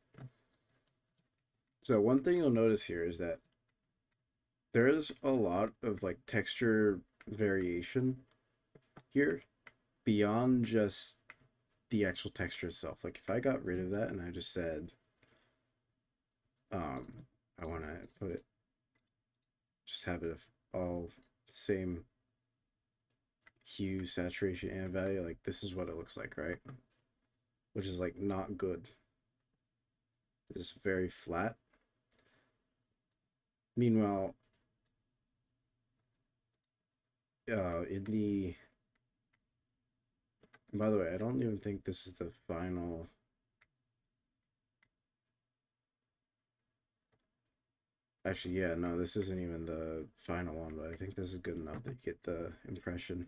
S1: So one thing you'll notice here is that there is a lot of like texture variation here beyond just the actual texture itself. Like if I got rid of that and I just said I want to put it, just have it all same hue, saturation, and value, like this is what it looks like, right? Which is like not good. It's very flat. Meanwhile, in the, by the way, I don't even think this is the final. Actually, yeah, no, this isn't even the final one, but I think this is good enough to get the impression.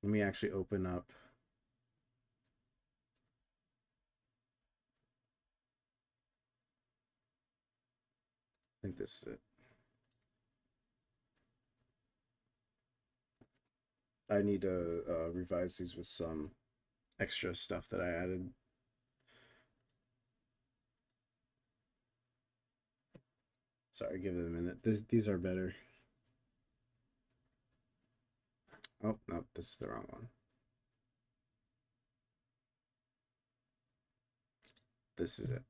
S1: Let me actually open up. I think this is it. I need to revise these with some extra stuff that I added. Sorry, give it a minute. These are better. Oh, no, this is the wrong one. This is it.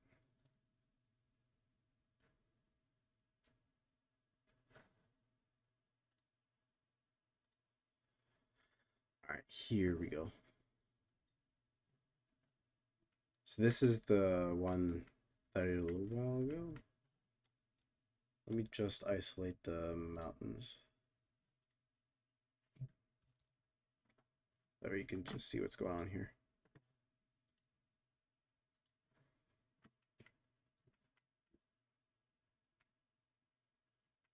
S1: All right, here we go. So this is the one that I did a little while ago. Let me just isolate the mountains. That way you can just see what's going on here.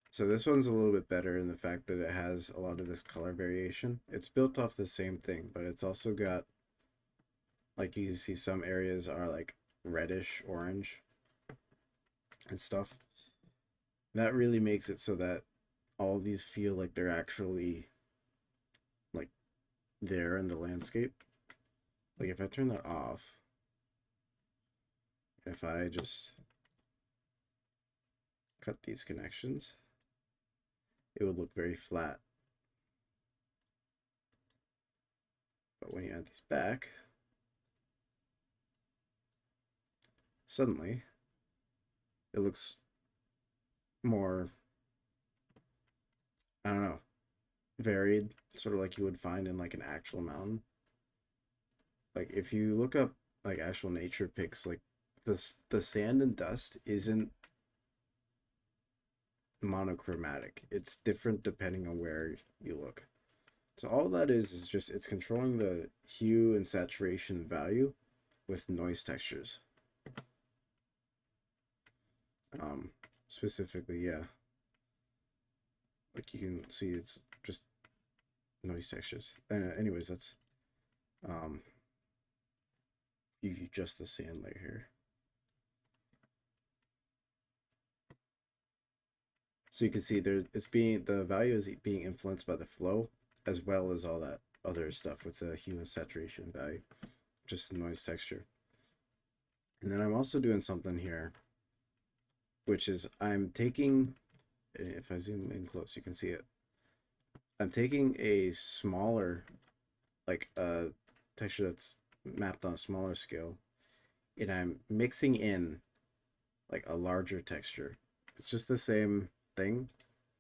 S1: So this one's a little bit better in the fact that it has a lot of this color variation. It's built off the same thing, but it's also got, like you see some areas are like reddish orange and stuff. That really makes it so that all of these feel like they're actually like there in the landscape. Like if I turn that off, if I just cut these connections, it would look very flat. But when you add these back, suddenly it looks more, I don't know, varied, sort of like you would find in like an actual mountain. Like if you look up like actual nature pics, like the sand and dust isn't monochromatic. It's different depending on where you look. So all that is just it's controlling the hue and saturation value with noise textures. Specifically, yeah. Like you can see it's just noise textures. And anyways, that's you just the sand layer here. So you can see there the value is being influenced by the flow as well as all that other stuff with the hue and saturation value, just noise texture. And then I'm also doing something here, which is I'm taking, if I zoom in close, you can see it. I'm taking a smaller, like a texture that's mapped on a smaller scale, and I'm mixing in like a larger texture. It's just the same thing,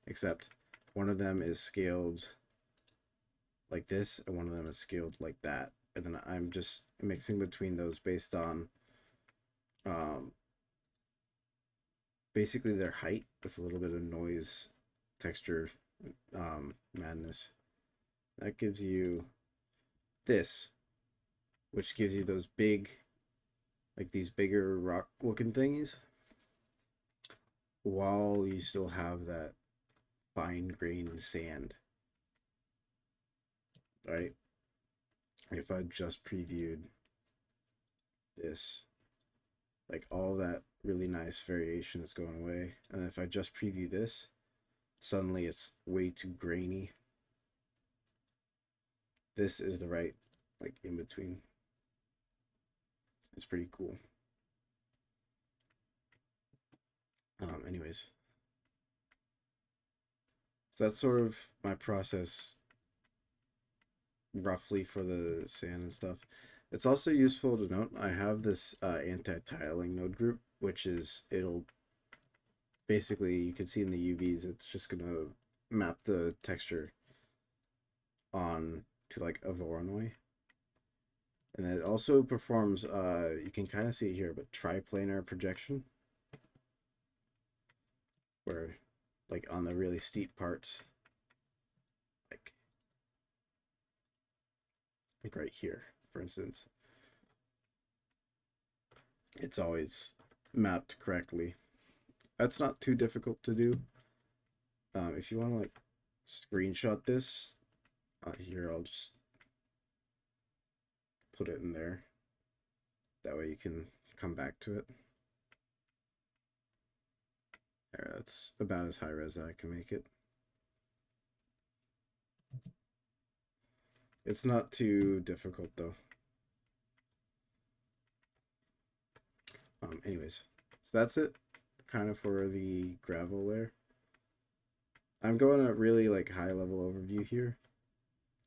S1: except one of them is scaled like this, and one of them is scaled like that. And then I'm just mixing between those based on um, basically their height with a little bit of noise, texture, madness. That gives you this, which gives you those big, like these bigger rock looking things, while you still have that fine grained sand. Right? If I just previewed this, like all that really nice variation is going away. And if I just preview this, suddenly it's way too grainy. This is the right, like, in between. It's pretty cool. Anyways, so that's sort of my process roughly for the sand and stuff. It's also useful to note I have this anti-tiling node group, which is, it'll basically, you can see in the UVs, it's just gonna map the texture on to like a Voronoi. And it also performs, you can kind of see it here, but triplanar projection, where like on the really steep parts, like right here, for instance, it's always mapped correctly. That's not too difficult to do. If you want to like screenshot this, here, I'll just put it in there. That way you can come back to it. There, that's about as high res as I can make it. It's not too difficult though. Anyways, so that's it kind of for the gravel layer. I'm going a really like high level overview here.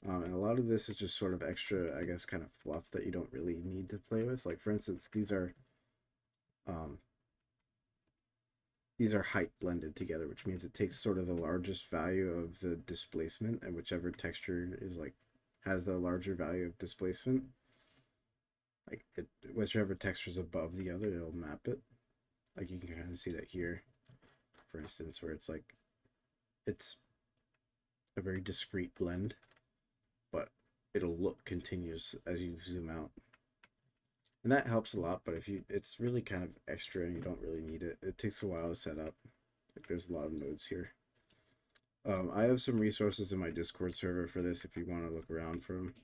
S1: And a lot of this is just sort of extra, I guess, kind of fluff that you don't really need to play with. Like, for instance, these are height blended together, which means it takes sort of the largest value of the displacement, and whichever texture is like has the larger value of displacement, like it, whichever texture is above the other, it'll map it. Like you can kind of see that here, for instance, where it's like it's a very discrete blend, but it'll look continuous as you zoom out. And that helps a lot, but if you, it's really kind of extra and you don't really need it. It takes a while to set up. Like there's a lot of nodes here. I have some resources in my Discord server for this if you want to look around for them.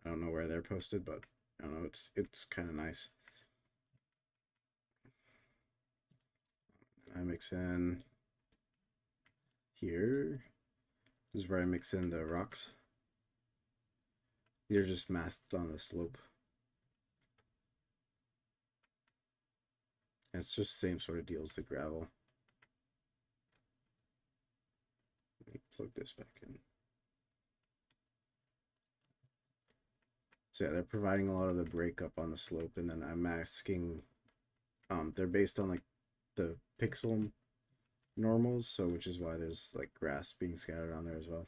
S1: I don't know where they're posted, but I don't know, it's kind of nice. I mix in here. This is where I mix in the rocks. They're just masked on the slope. And it's just the same sort of deal as the gravel. Let me plug this back in. So yeah, they're providing a lot of the breakup on the slope, and then I'm masking. They're based on like the pixel normals, so which is why there's like grass being scattered on there as well.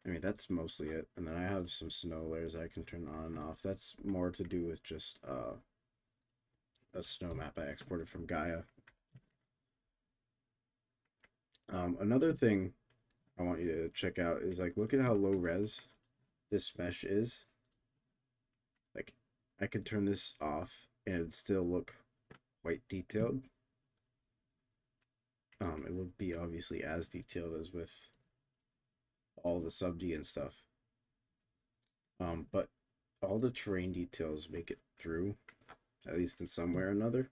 S1: I mean, that's mostly it. And then I have some snow layers I can turn on and off. That's more to do with just a snow map I exported from Gaia. Another thing I want you to check out is like, look at how low res this mesh is. Like, I could turn this off and it'd still look quite detailed. It would be obviously as detailed as with all the sub-D and stuff. But all the terrain details make it through, at least in some way or another.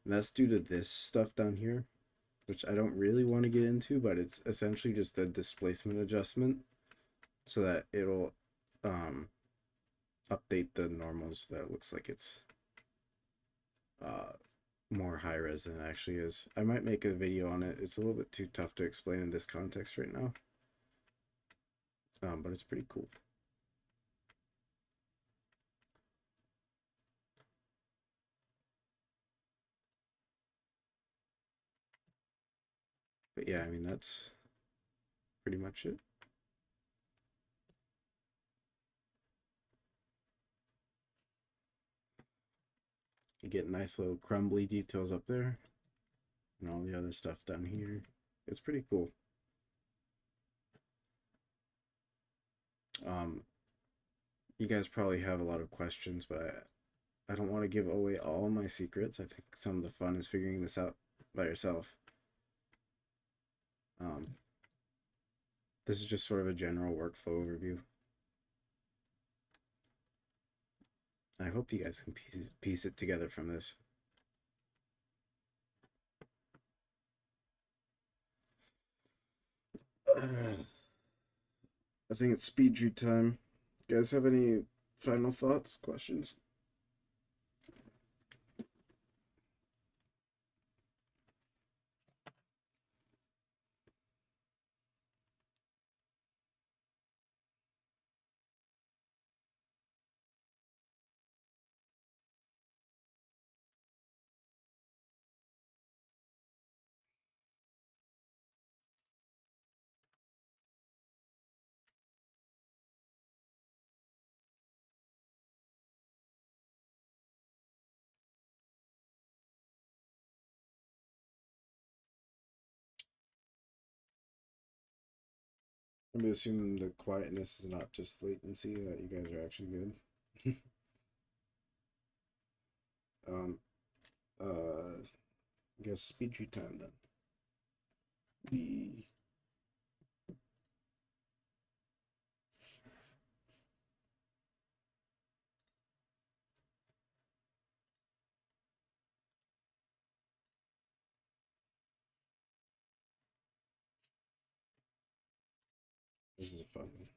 S1: And that's due to this stuff down here, which I don't really want to get into, but it's essentially just a displacement adjustment so that it'll update the normals so that it looks like it's more high res than it actually is. I might make a video on it. It's a little bit too tough to explain in this context right now. But it's pretty cool. But yeah, I mean, that's pretty much it. You get nice little crumbly details up there and all the other stuff down here. It's pretty cool. You guys probably have a lot of questions, but I don't want to give away all my secrets. I think some of the fun is figuring this out by yourself. This is just sort of a general workflow overview. I hope you guys can piece it together from this. I think it's speed read time. You guys have any final thoughts, questions? I'm assuming the quietness is not just latency, that you guys are actually good. um, I guess speed read time then. We This is a fun one.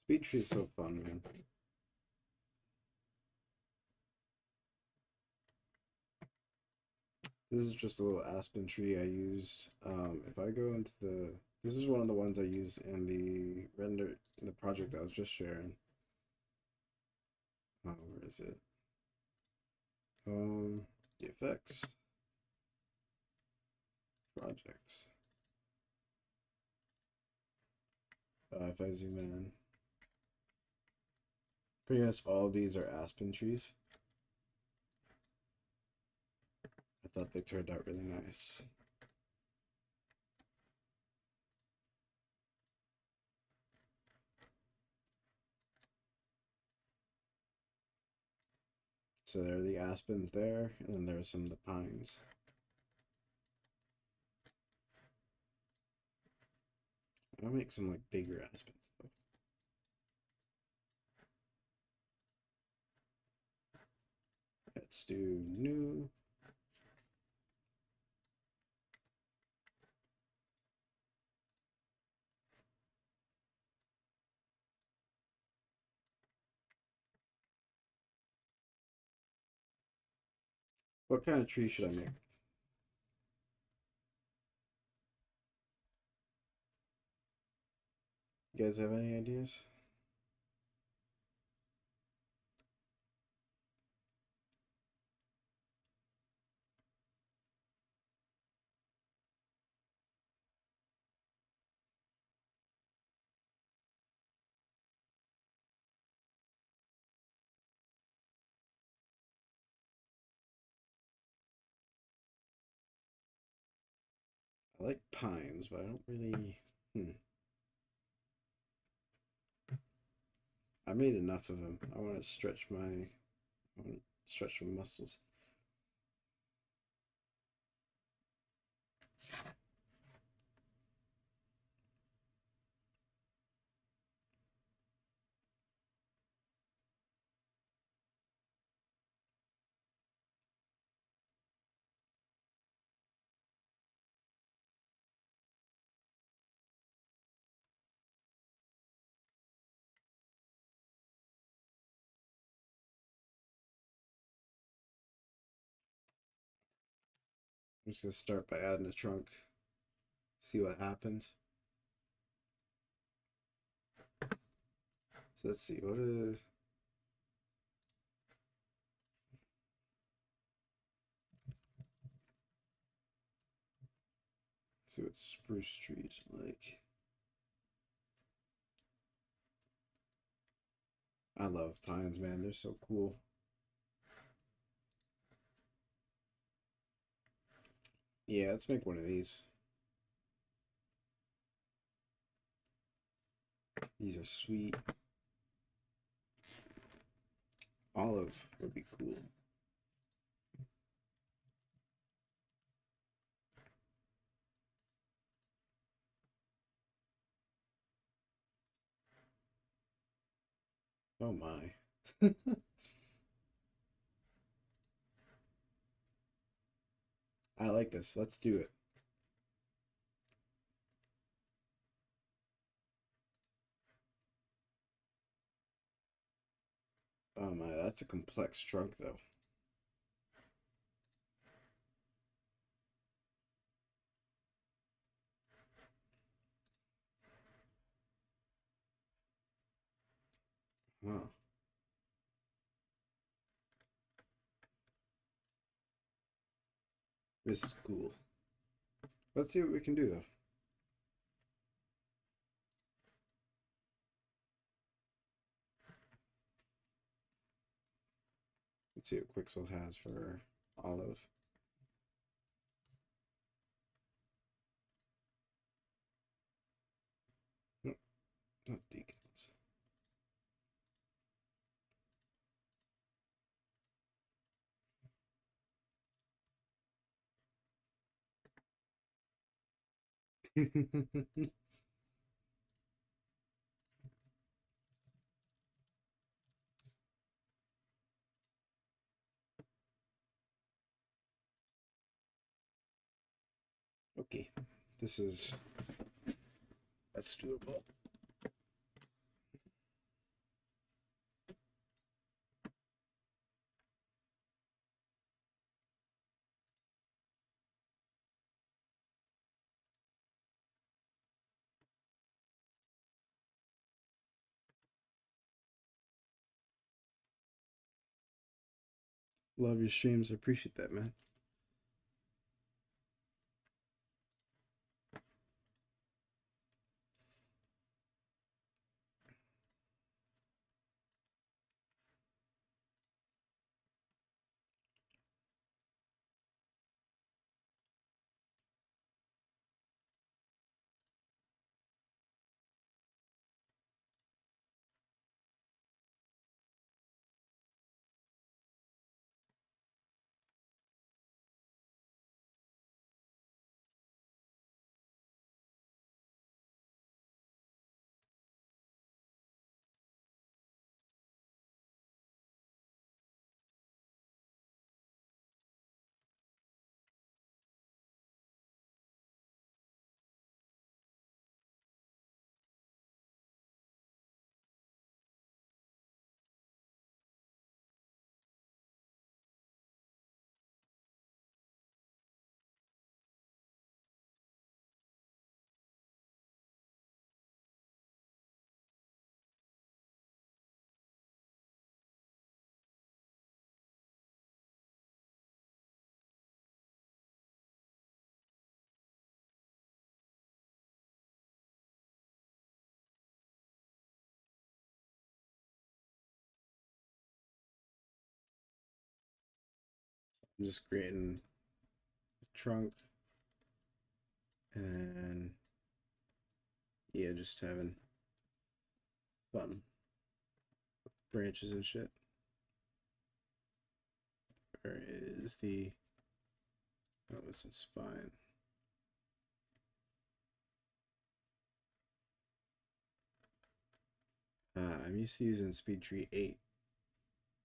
S1: Speed tree is so fun, man. This is just a little aspen tree I used. If I go into this is one of the ones I used in the project I was just sharing. Where is it? The effects, projects. If I zoom in, pretty much all of these are aspen trees. I thought they turned out really nice. So there are the aspens there, and then there are some of the pines. I'll make some like bigger aspens though. Let's do new. What kind of tree should I make? You guys have any ideas? I like pines, but I don't really. I made enough of them. I want to stretch my muscles. I'm just gonna start by adding a trunk. See what happens. So let's see, what is see what spruce trees are like. I love pines, man. They're so cool. Yeah, let's make one of these. These are sweet. Olive would be cool. Oh my. I like this. Let's do it. Oh my, that's a complex trunk though. Wow. This is cool. Let's see what we can do though. Let's see what Quixel has for olive. Nope, not deacons. Okay, this is that's doable. Love your streams. I appreciate that, man. I'm just creating a trunk and yeah, just having fun. Branches and shit. Where is the oh, it's a spine. I'm used to using SpeedTree 8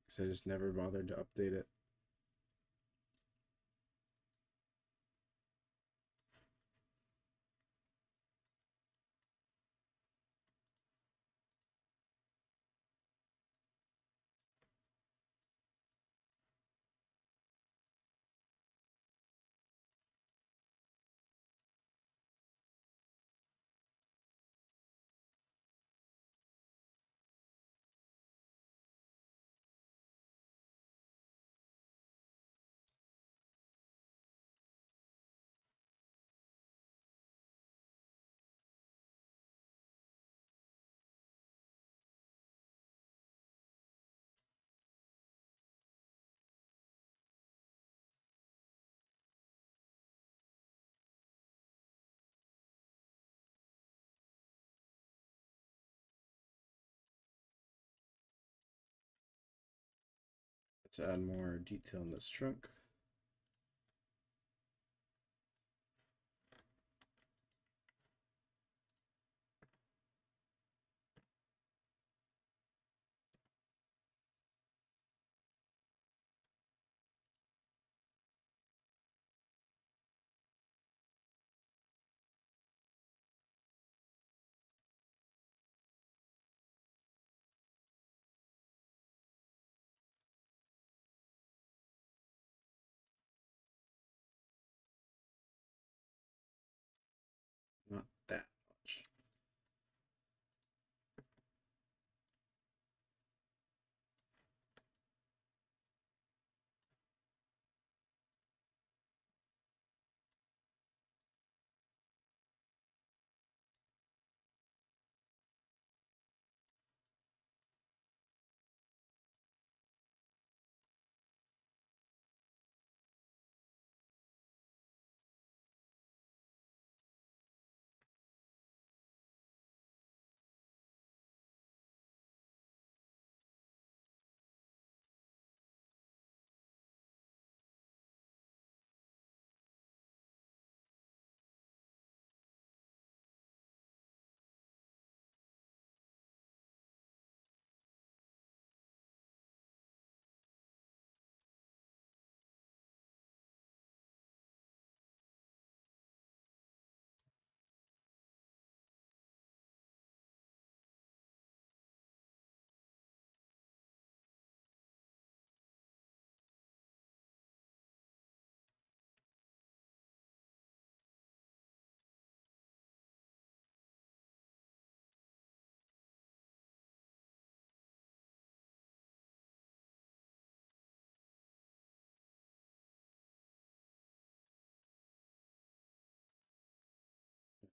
S1: because I just never bothered to update it. Let's add more detail in this trunk. Not that much.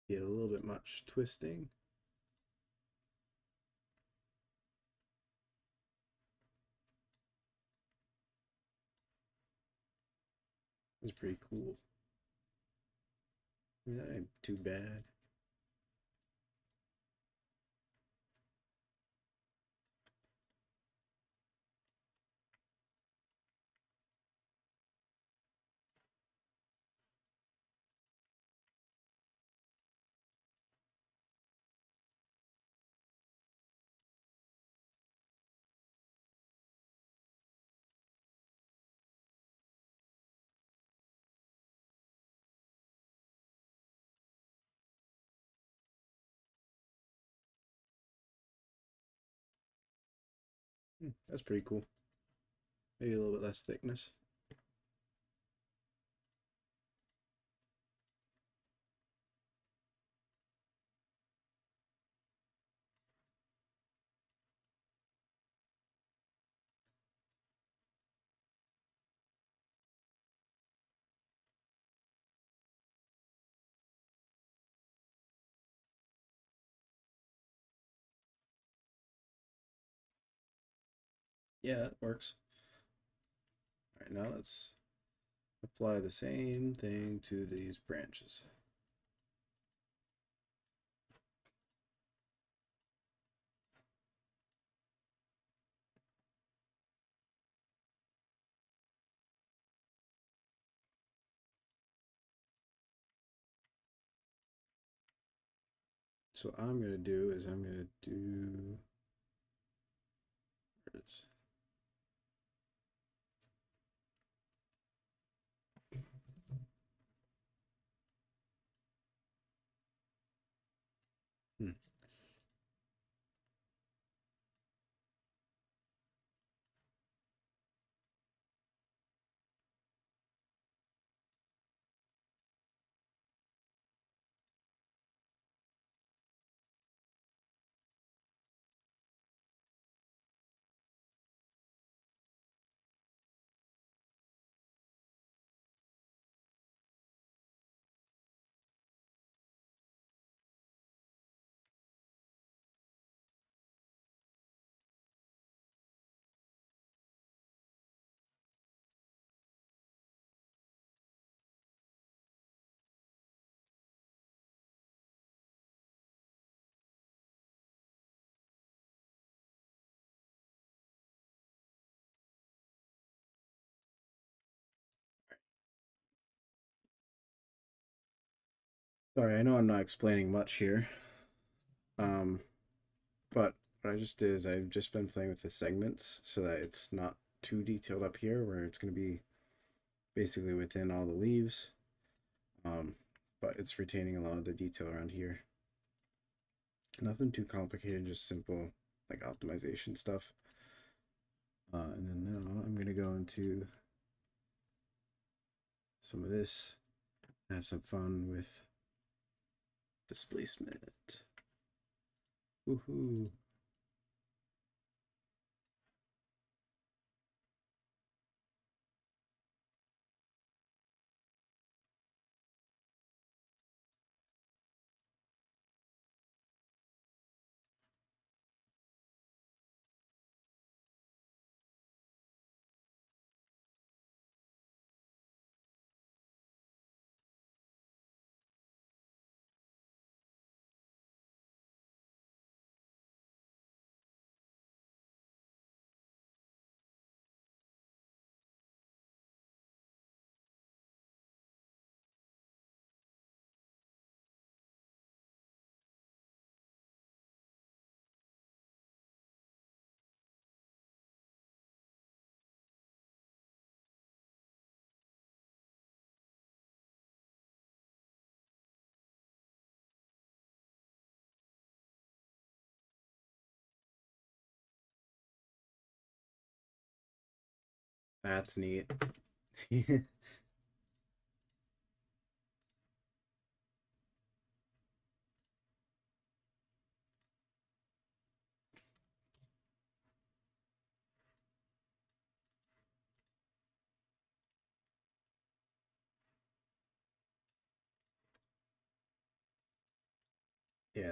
S1: Get a little bit much twisting. It's pretty cool. That ain't too bad. That's pretty cool. Maybe a little bit less thickness. Yeah, that works. All right, now let's apply the same thing to these branches. So what I'm going to do is I'm going to do... Hmm. Sorry, I know I'm not explaining much here. Um, but what I just did is I've just been playing with the segments so that it's not too detailed up here where it's going to be basically within all the leaves. Um, but it's retaining a lot of the detail around here. Nothing too complicated, just simple like optimization stuff. And then now I'm going to go into some of this, have some fun with displacement. Woohoo! That's neat. Yeah,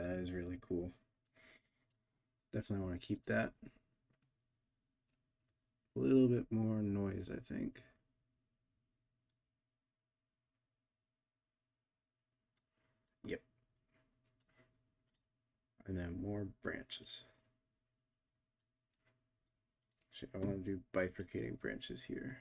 S1: that is really cool. Definitely want to keep that. A little bit more noise, I think. Yep. And then more branches. Actually, I want to do bifurcating branches here.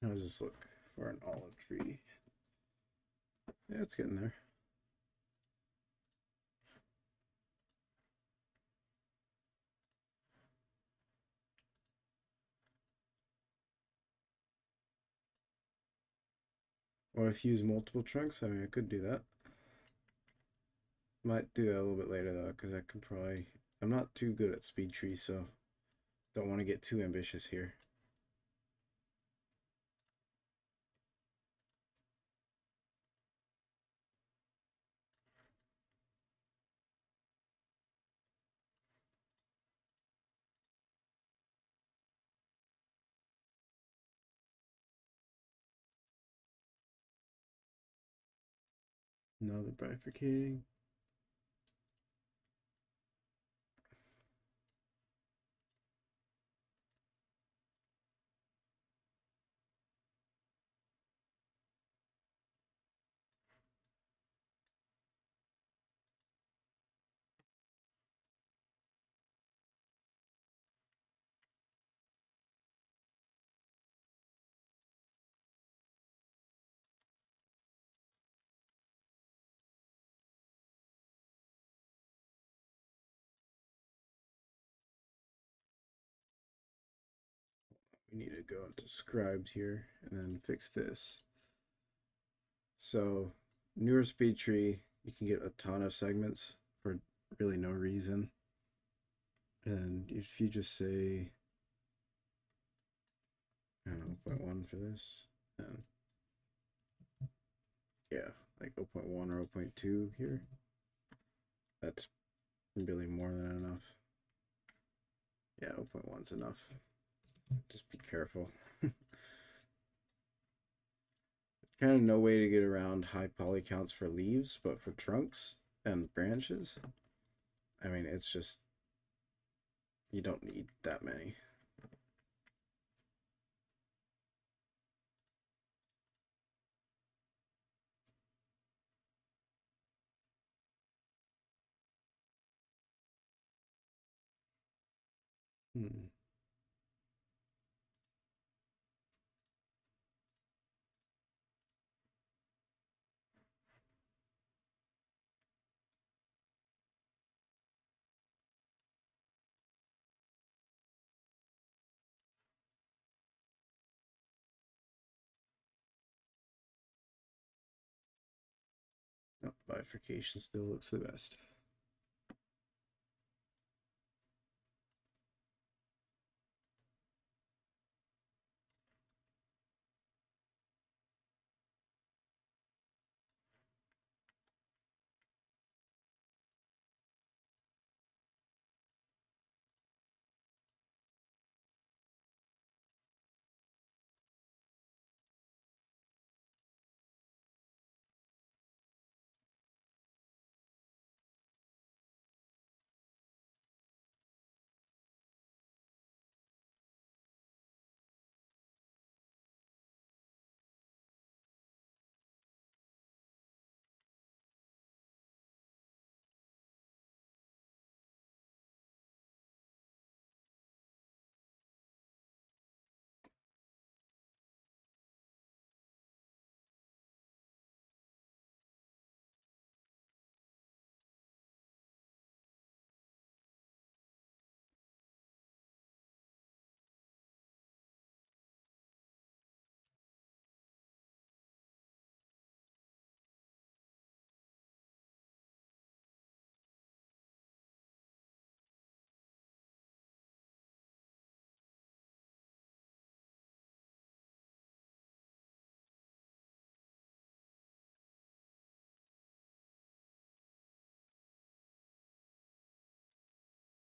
S1: How does this look for an olive tree? Yeah, it's getting there. Or if you use multiple trunks, I mean, I could do that. Might do that a little bit later though, because I can probably. I'm not too good at speed tree, so don't want to get too ambitious here. Another bifurcating. We need to go into scribed here and then fix this. So newer speed tree, you can get a ton of segments for really no reason. And if you just say, I don't know, 0.1 for this, and yeah, like 0.1 or 0.2 here, that's really more than enough. Yeah, 0.1 is enough. Just be careful. Kind of no way to get around high poly counts for leaves, but for trunks and branches, I mean, it's just, you don't need that many. Hmm. Oh, bifurcation still looks the best.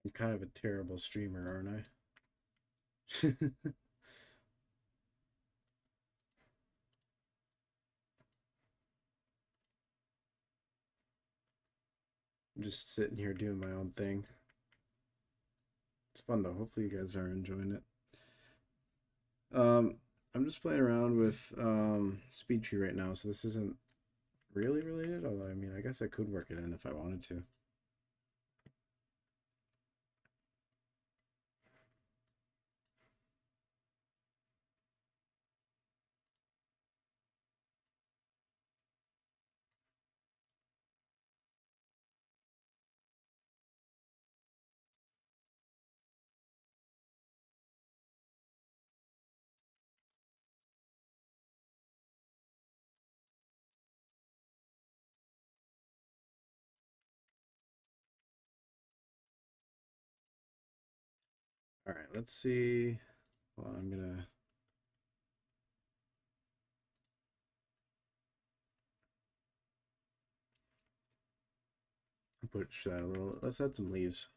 S1: I'm kind of a terrible streamer, aren't I? I'm just sitting here doing my own thing. It's fun though. Hopefully you guys are enjoying it. I'm just playing around with Speed Tree right now, so this isn't really related, although I mean I guess I could work it in if I wanted to. All right, let's see. Well, I'm gonna push that a little. Let's add some leaves.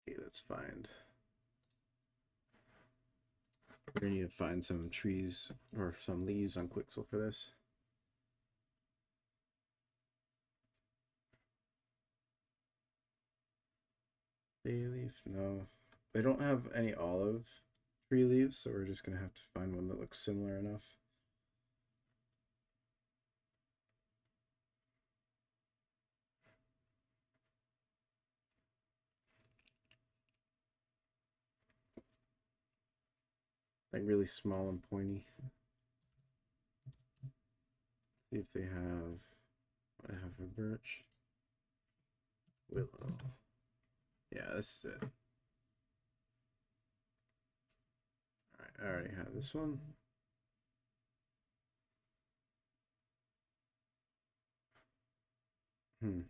S1: Okay, let's find. We're gonna need to find some trees or some leaves on Quixel for this. Bay leaf? No. They don't have any olive tree leaves, so we're just gonna have to find one that looks similar enough. Like really small and pointy. See if they have. I have a birch. Willow. Yeah, this is it. Alright. I already have this one. Hmm.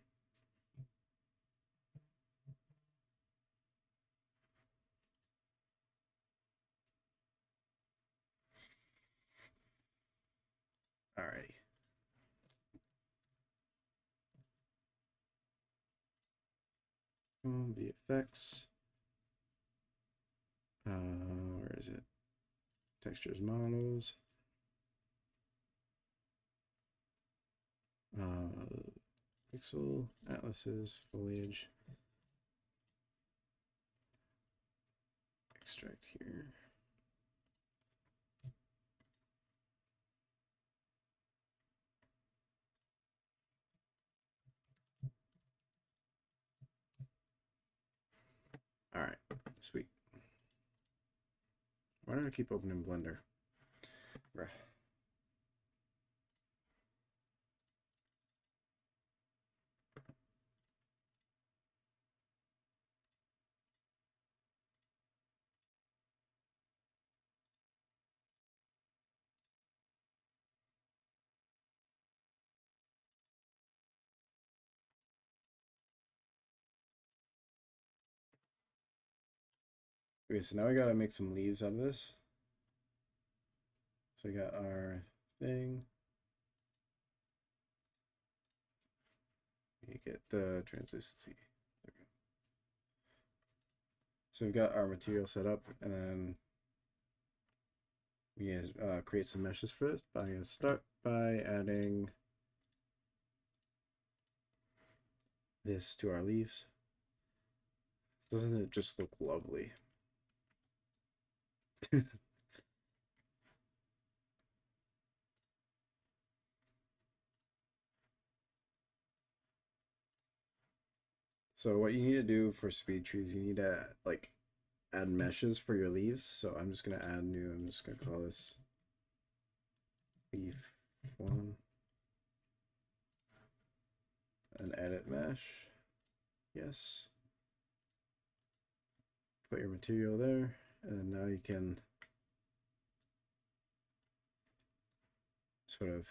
S1: Alrighty. The effects. Where is it? Textures, models. Pixel, atlases, foliage. Extract here. All right, sweet. Why do I keep opening Blender? Bruh. Okay, so now we gotta make some leaves out of this. So we got our thing. You get the translucency. Okay. So we've got our material set up, and then we create some meshes for this. But I'm gonna start by adding this to our leaves. Doesn't it just look lovely? So what you need to do for speed trees, you need to like add meshes for your leaves. So I'm just gonna add new. I'm just gonna call this leaf one, and edit mesh. Yes. Put your material there, and now you can sort of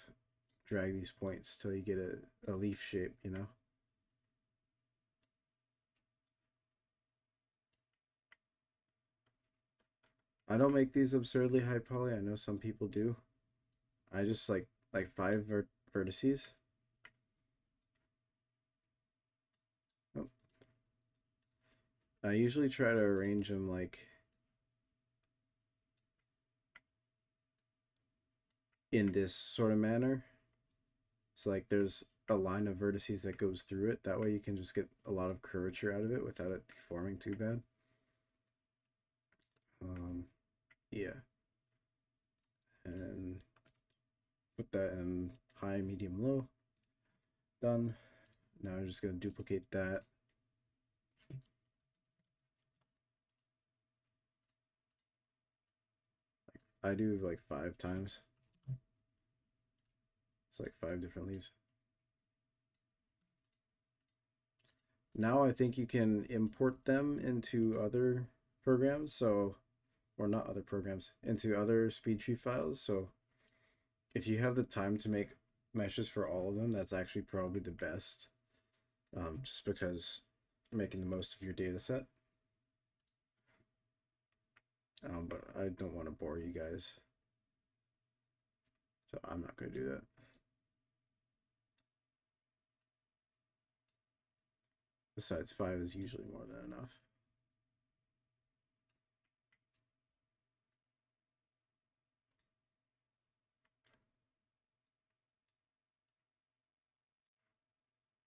S1: drag these points till you get a leaf shape, you know? I don't make these absurdly high poly. I know some people do. I just like five vertices. Oh. I usually try to arrange them like in this sort of manner. So like there's a line of vertices that goes through it. That way you can just get a lot of curvature out of it without it deforming too bad. Yeah. And put that in high, medium, low. Done. Now I'm just going to duplicate that. I do like 5 times. It's like 5 different leaves. Now I think you can import them into other programs. So, or not other programs, into other SpeedTree files. So if you have the time to make meshes for all of them, that's actually probably the best. Just because you're making the most of your data set. But I don't want to bore you guys. So I'm not going to do that. Besides, 5 is usually more than enough.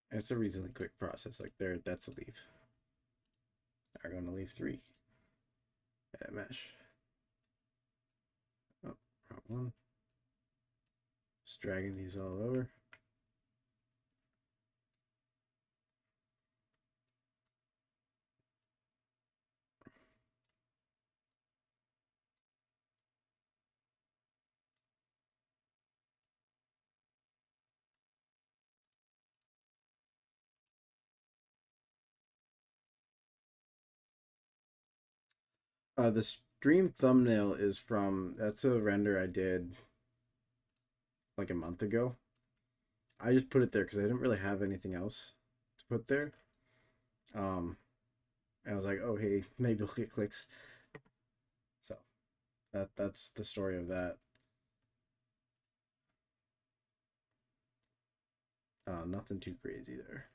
S1: And it's a reasonably quick process. Like there, that's a leaf. I'm going to leave 3. Edit mesh. Oh, wrong one. Just dragging these all over. The dream thumbnail is from, that's a render I did like a month ago. I just put it there because I didn't really have anything else to put there. Um, and I was like, oh hey, maybe we'll get clicks. So that's the story of that. Nothing too crazy there.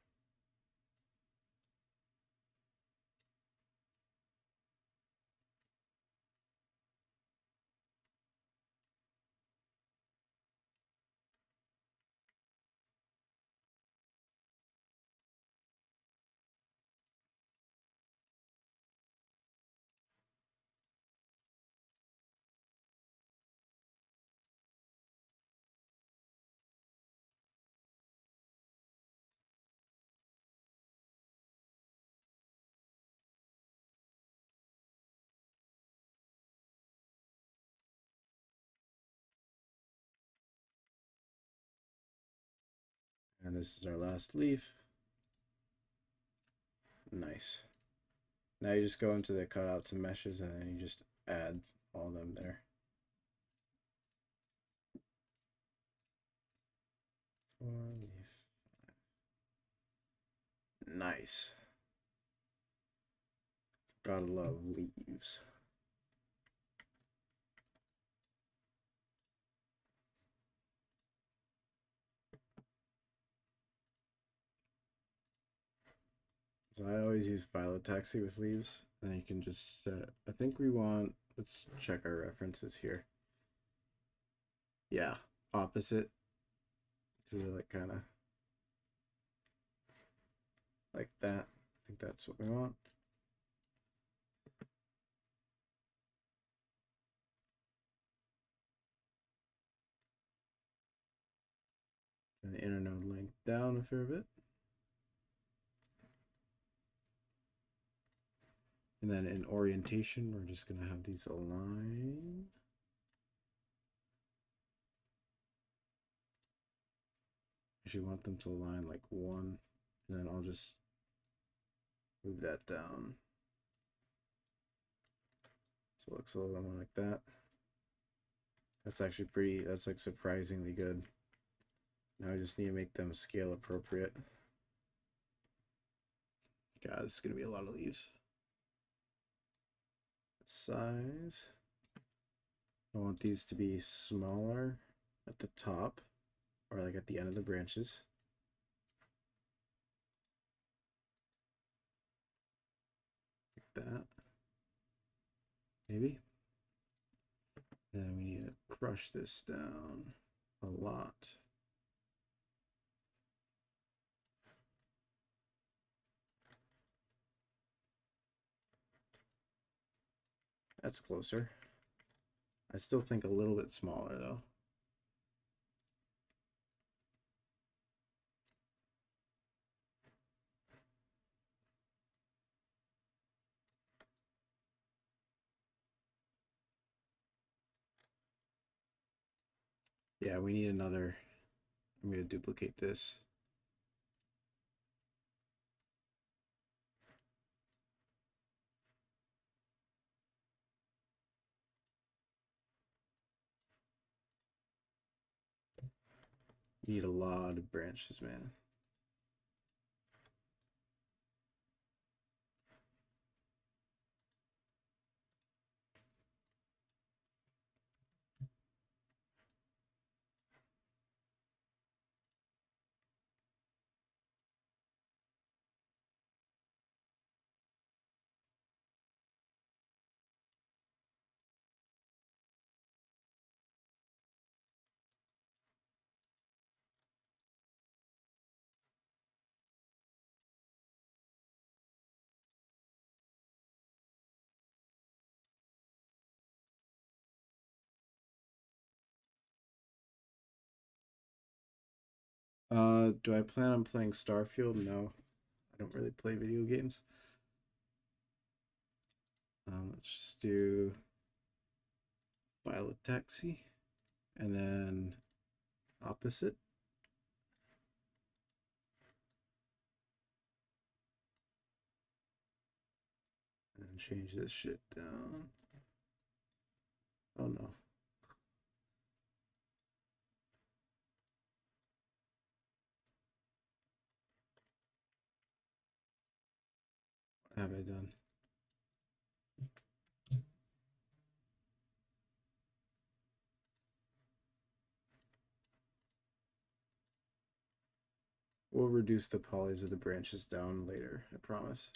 S1: And this is our last leaf. Nice. Now you just go into the cutouts and meshes and then you just add all of them there. Nice. Gotta love leaves. So I always use Phyllotaxy with leaves, and you can just set, I think we want, let's check our references here. Yeah, opposite, because they're like kind of like that. I think that's what we want. And the inner node length down a fair bit. And then in orientation, we're just going to have these align. Actually want them to align like one, and then I'll just move that down. So it looks a little more like that. That's actually pretty, that's like surprisingly good. Now I just need to make them scale appropriate. God, this is going to be a lot of leaves. Size. I want these to be smaller at the top, or like at the end of the branches. Like that. Maybe. Then we need to crush this down a lot. That's closer. I still think a little bit smaller though. Yeah, we need another. I'm going to duplicate this. Need a lot of branches, man. Do I plan on playing Starfield? No, I don't really play video games. Let's just do Phyllotaxy and then opposite. And change this shit down. Oh no. What have I done? We'll reduce the polys of the branches down later, I promise.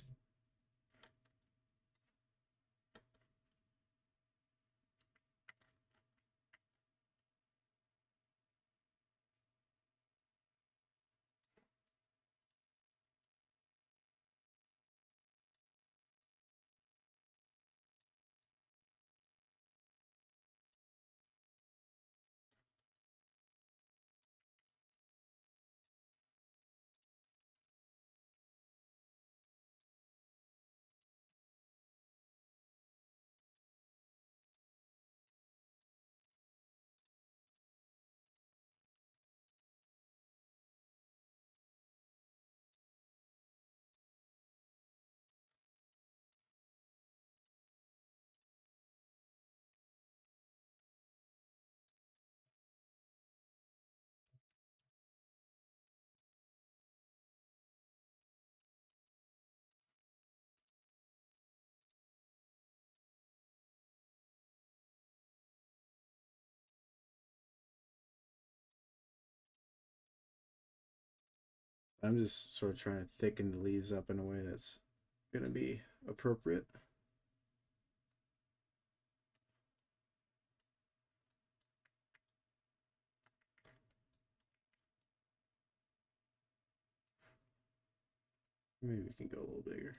S1: I'm just sort of trying to thicken the leaves up in a way that's going to be appropriate. Maybe we can go a little bigger.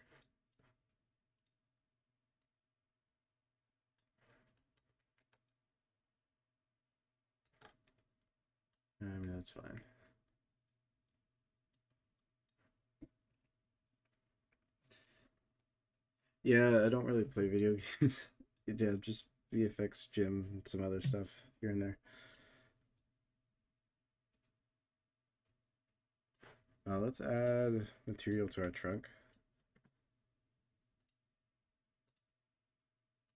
S1: I mean, that's fine. Yeah, I don't really play video games. Yeah, just VFX, gym, and some other stuff here and there. Let's add material to our trunk.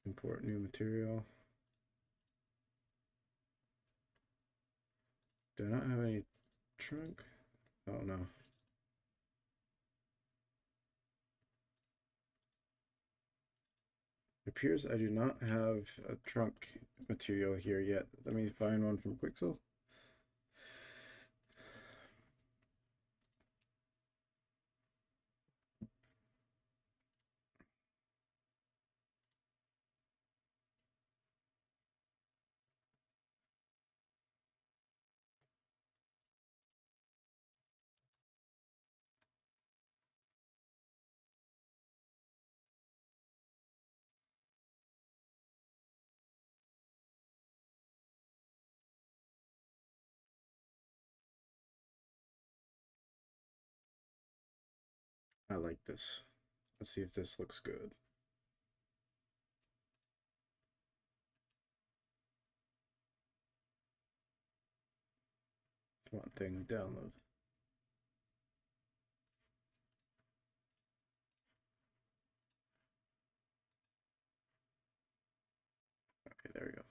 S1: Import new material. Do I not have any trunk? Oh no. It appears I do not have a trunk material here yet. Let me find one from Quixel. I like this. Let's see if this looks good. One thing download. Okay, there we go.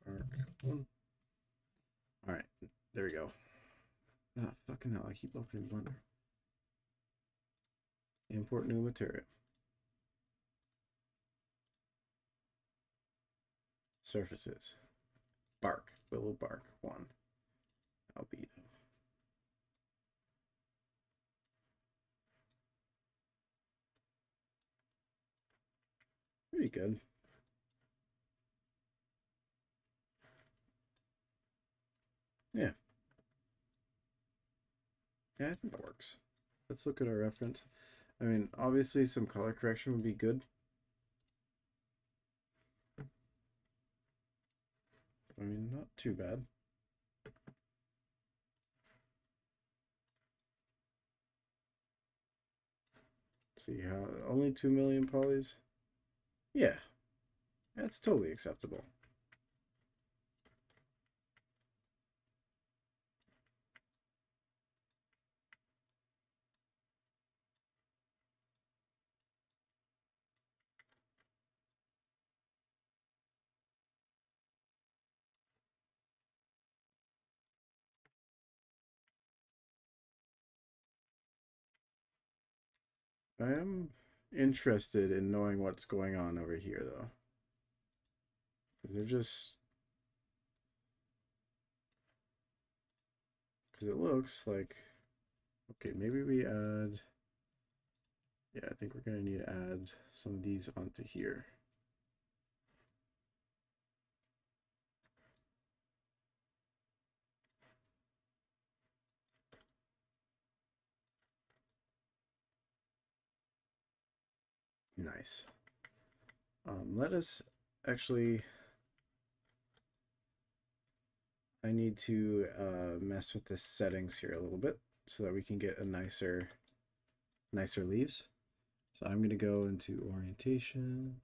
S1: Arc 1. Alright, there we go. Ah, fucking hell, I keep opening Blender. Import new material. Surfaces. Bark. Willow bark 1. Albedo. Pretty good. Yeah. Yeah, I think that works. Let's look at our reference. I mean, obviously some color correction would be good. I mean, not too bad. See how only 2 million polys? Yeah, that's totally acceptable. I am interested in knowing what's going on over here, though. Because they're just... Because it looks like... Okay, maybe we add... Yeah, I think we're going to need to add some of these onto here. Nice. Let us actually... I need to mess with the settings here a little bit so that we can get a nicer leaves. So I'm going to go into orientation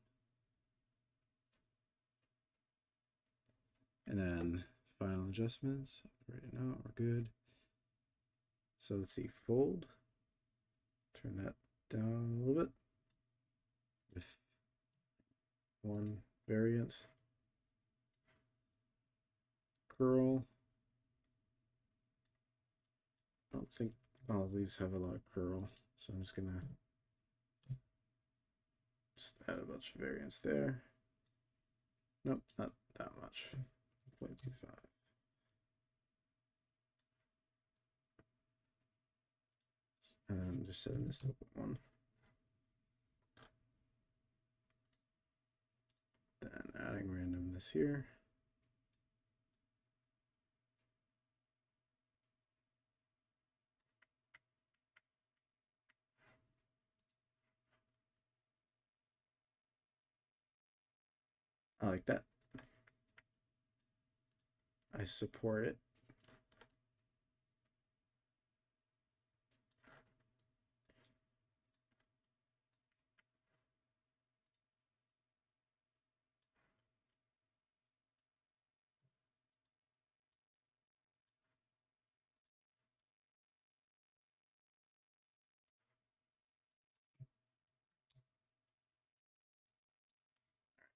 S1: and then final adjustments. Right now we're good. So let's see, fold. Turn that down a little bit with one variant. Curl. I don't think all of these have a lot of curl, so I'm just gonna add a bunch of variants there. Nope, not that much. 0.25. And then just setting this to 1. Then adding randomness here. I like that. I support it.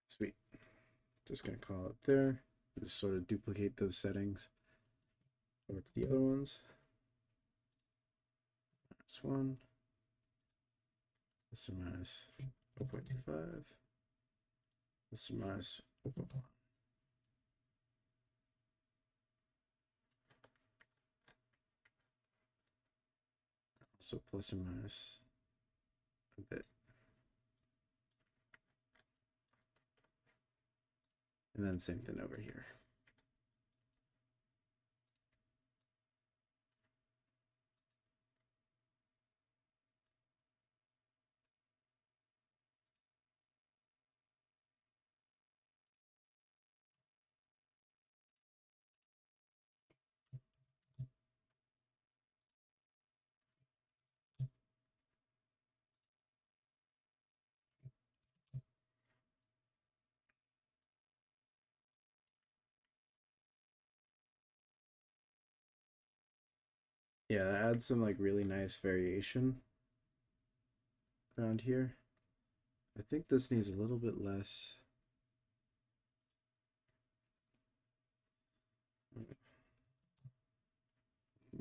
S1: Sweet. Just gonna call it there. Just sort of duplicate those settings over to the other ones. This one. This or minus 0.25. This or minus 0.1. So plus or minus a bit. And then same thing over here. Yeah, that adds some like really nice variation around here. I think this needs a little bit less.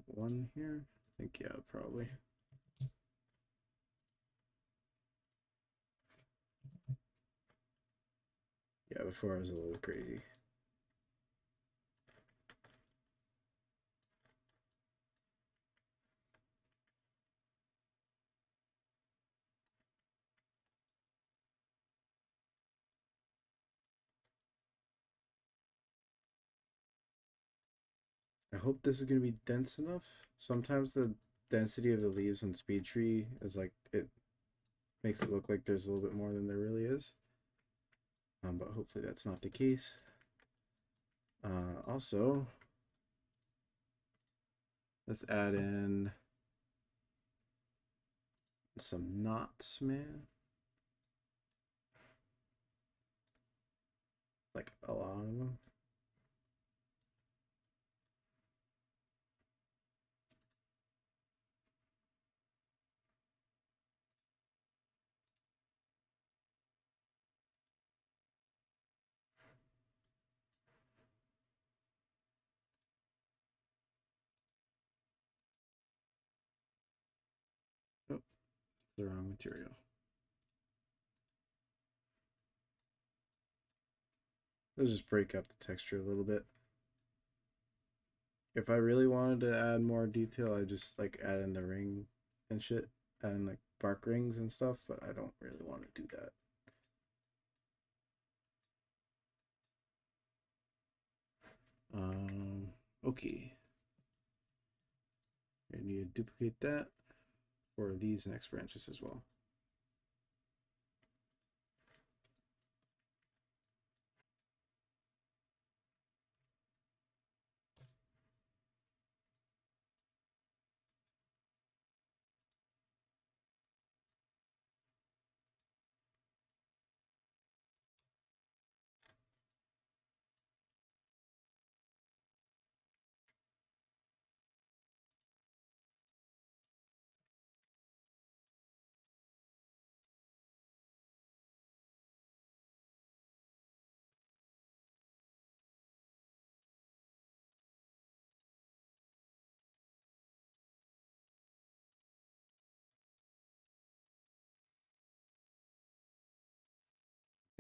S1: One here. I think, yeah, probably. Yeah, before I was a little crazy. I hope this is going to be dense enough. Sometimes the density of the leaves on Speed Tree is like it makes it look like there's a little bit more than there really is. But hopefully that's not the case. Also, let's add in some knots, man. Like a lot of them. Oh, it's the wrong material. Let's just break up the texture a little bit. If I really wanted to add more detail, I just like add in the ring and shit, add in like bark rings and stuff, but I don't really want to do that. Okay. I need to duplicate that for these next branches as well.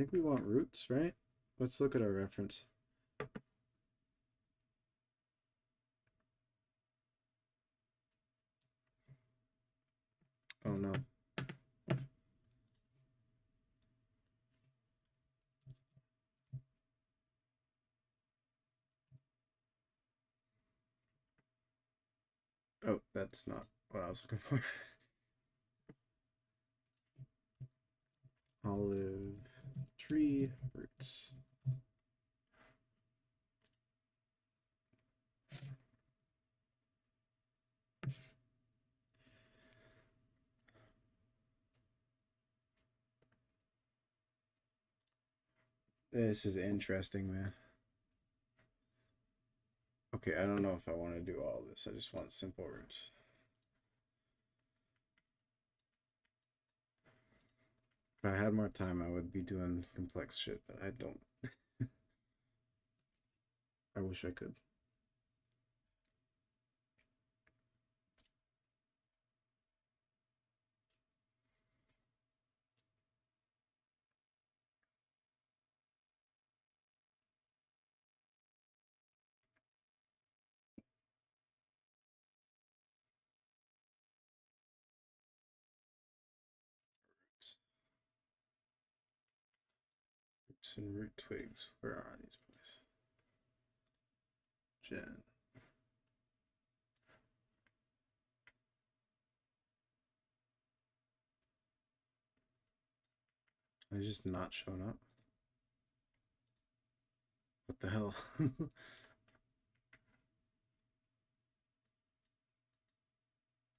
S1: I think we want roots, right? Let's look at our reference. Oh no. Oh, that's not what I was looking for. Olive tree roots. This is interesting, man. Okay, I don't know if I want to do all this. I just want simple roots. If I had more time, I would be doing complex shit, but I don't. I wish I could. Roots and root twigs. Where are these boys? Jen. I just not shown up. What the hell?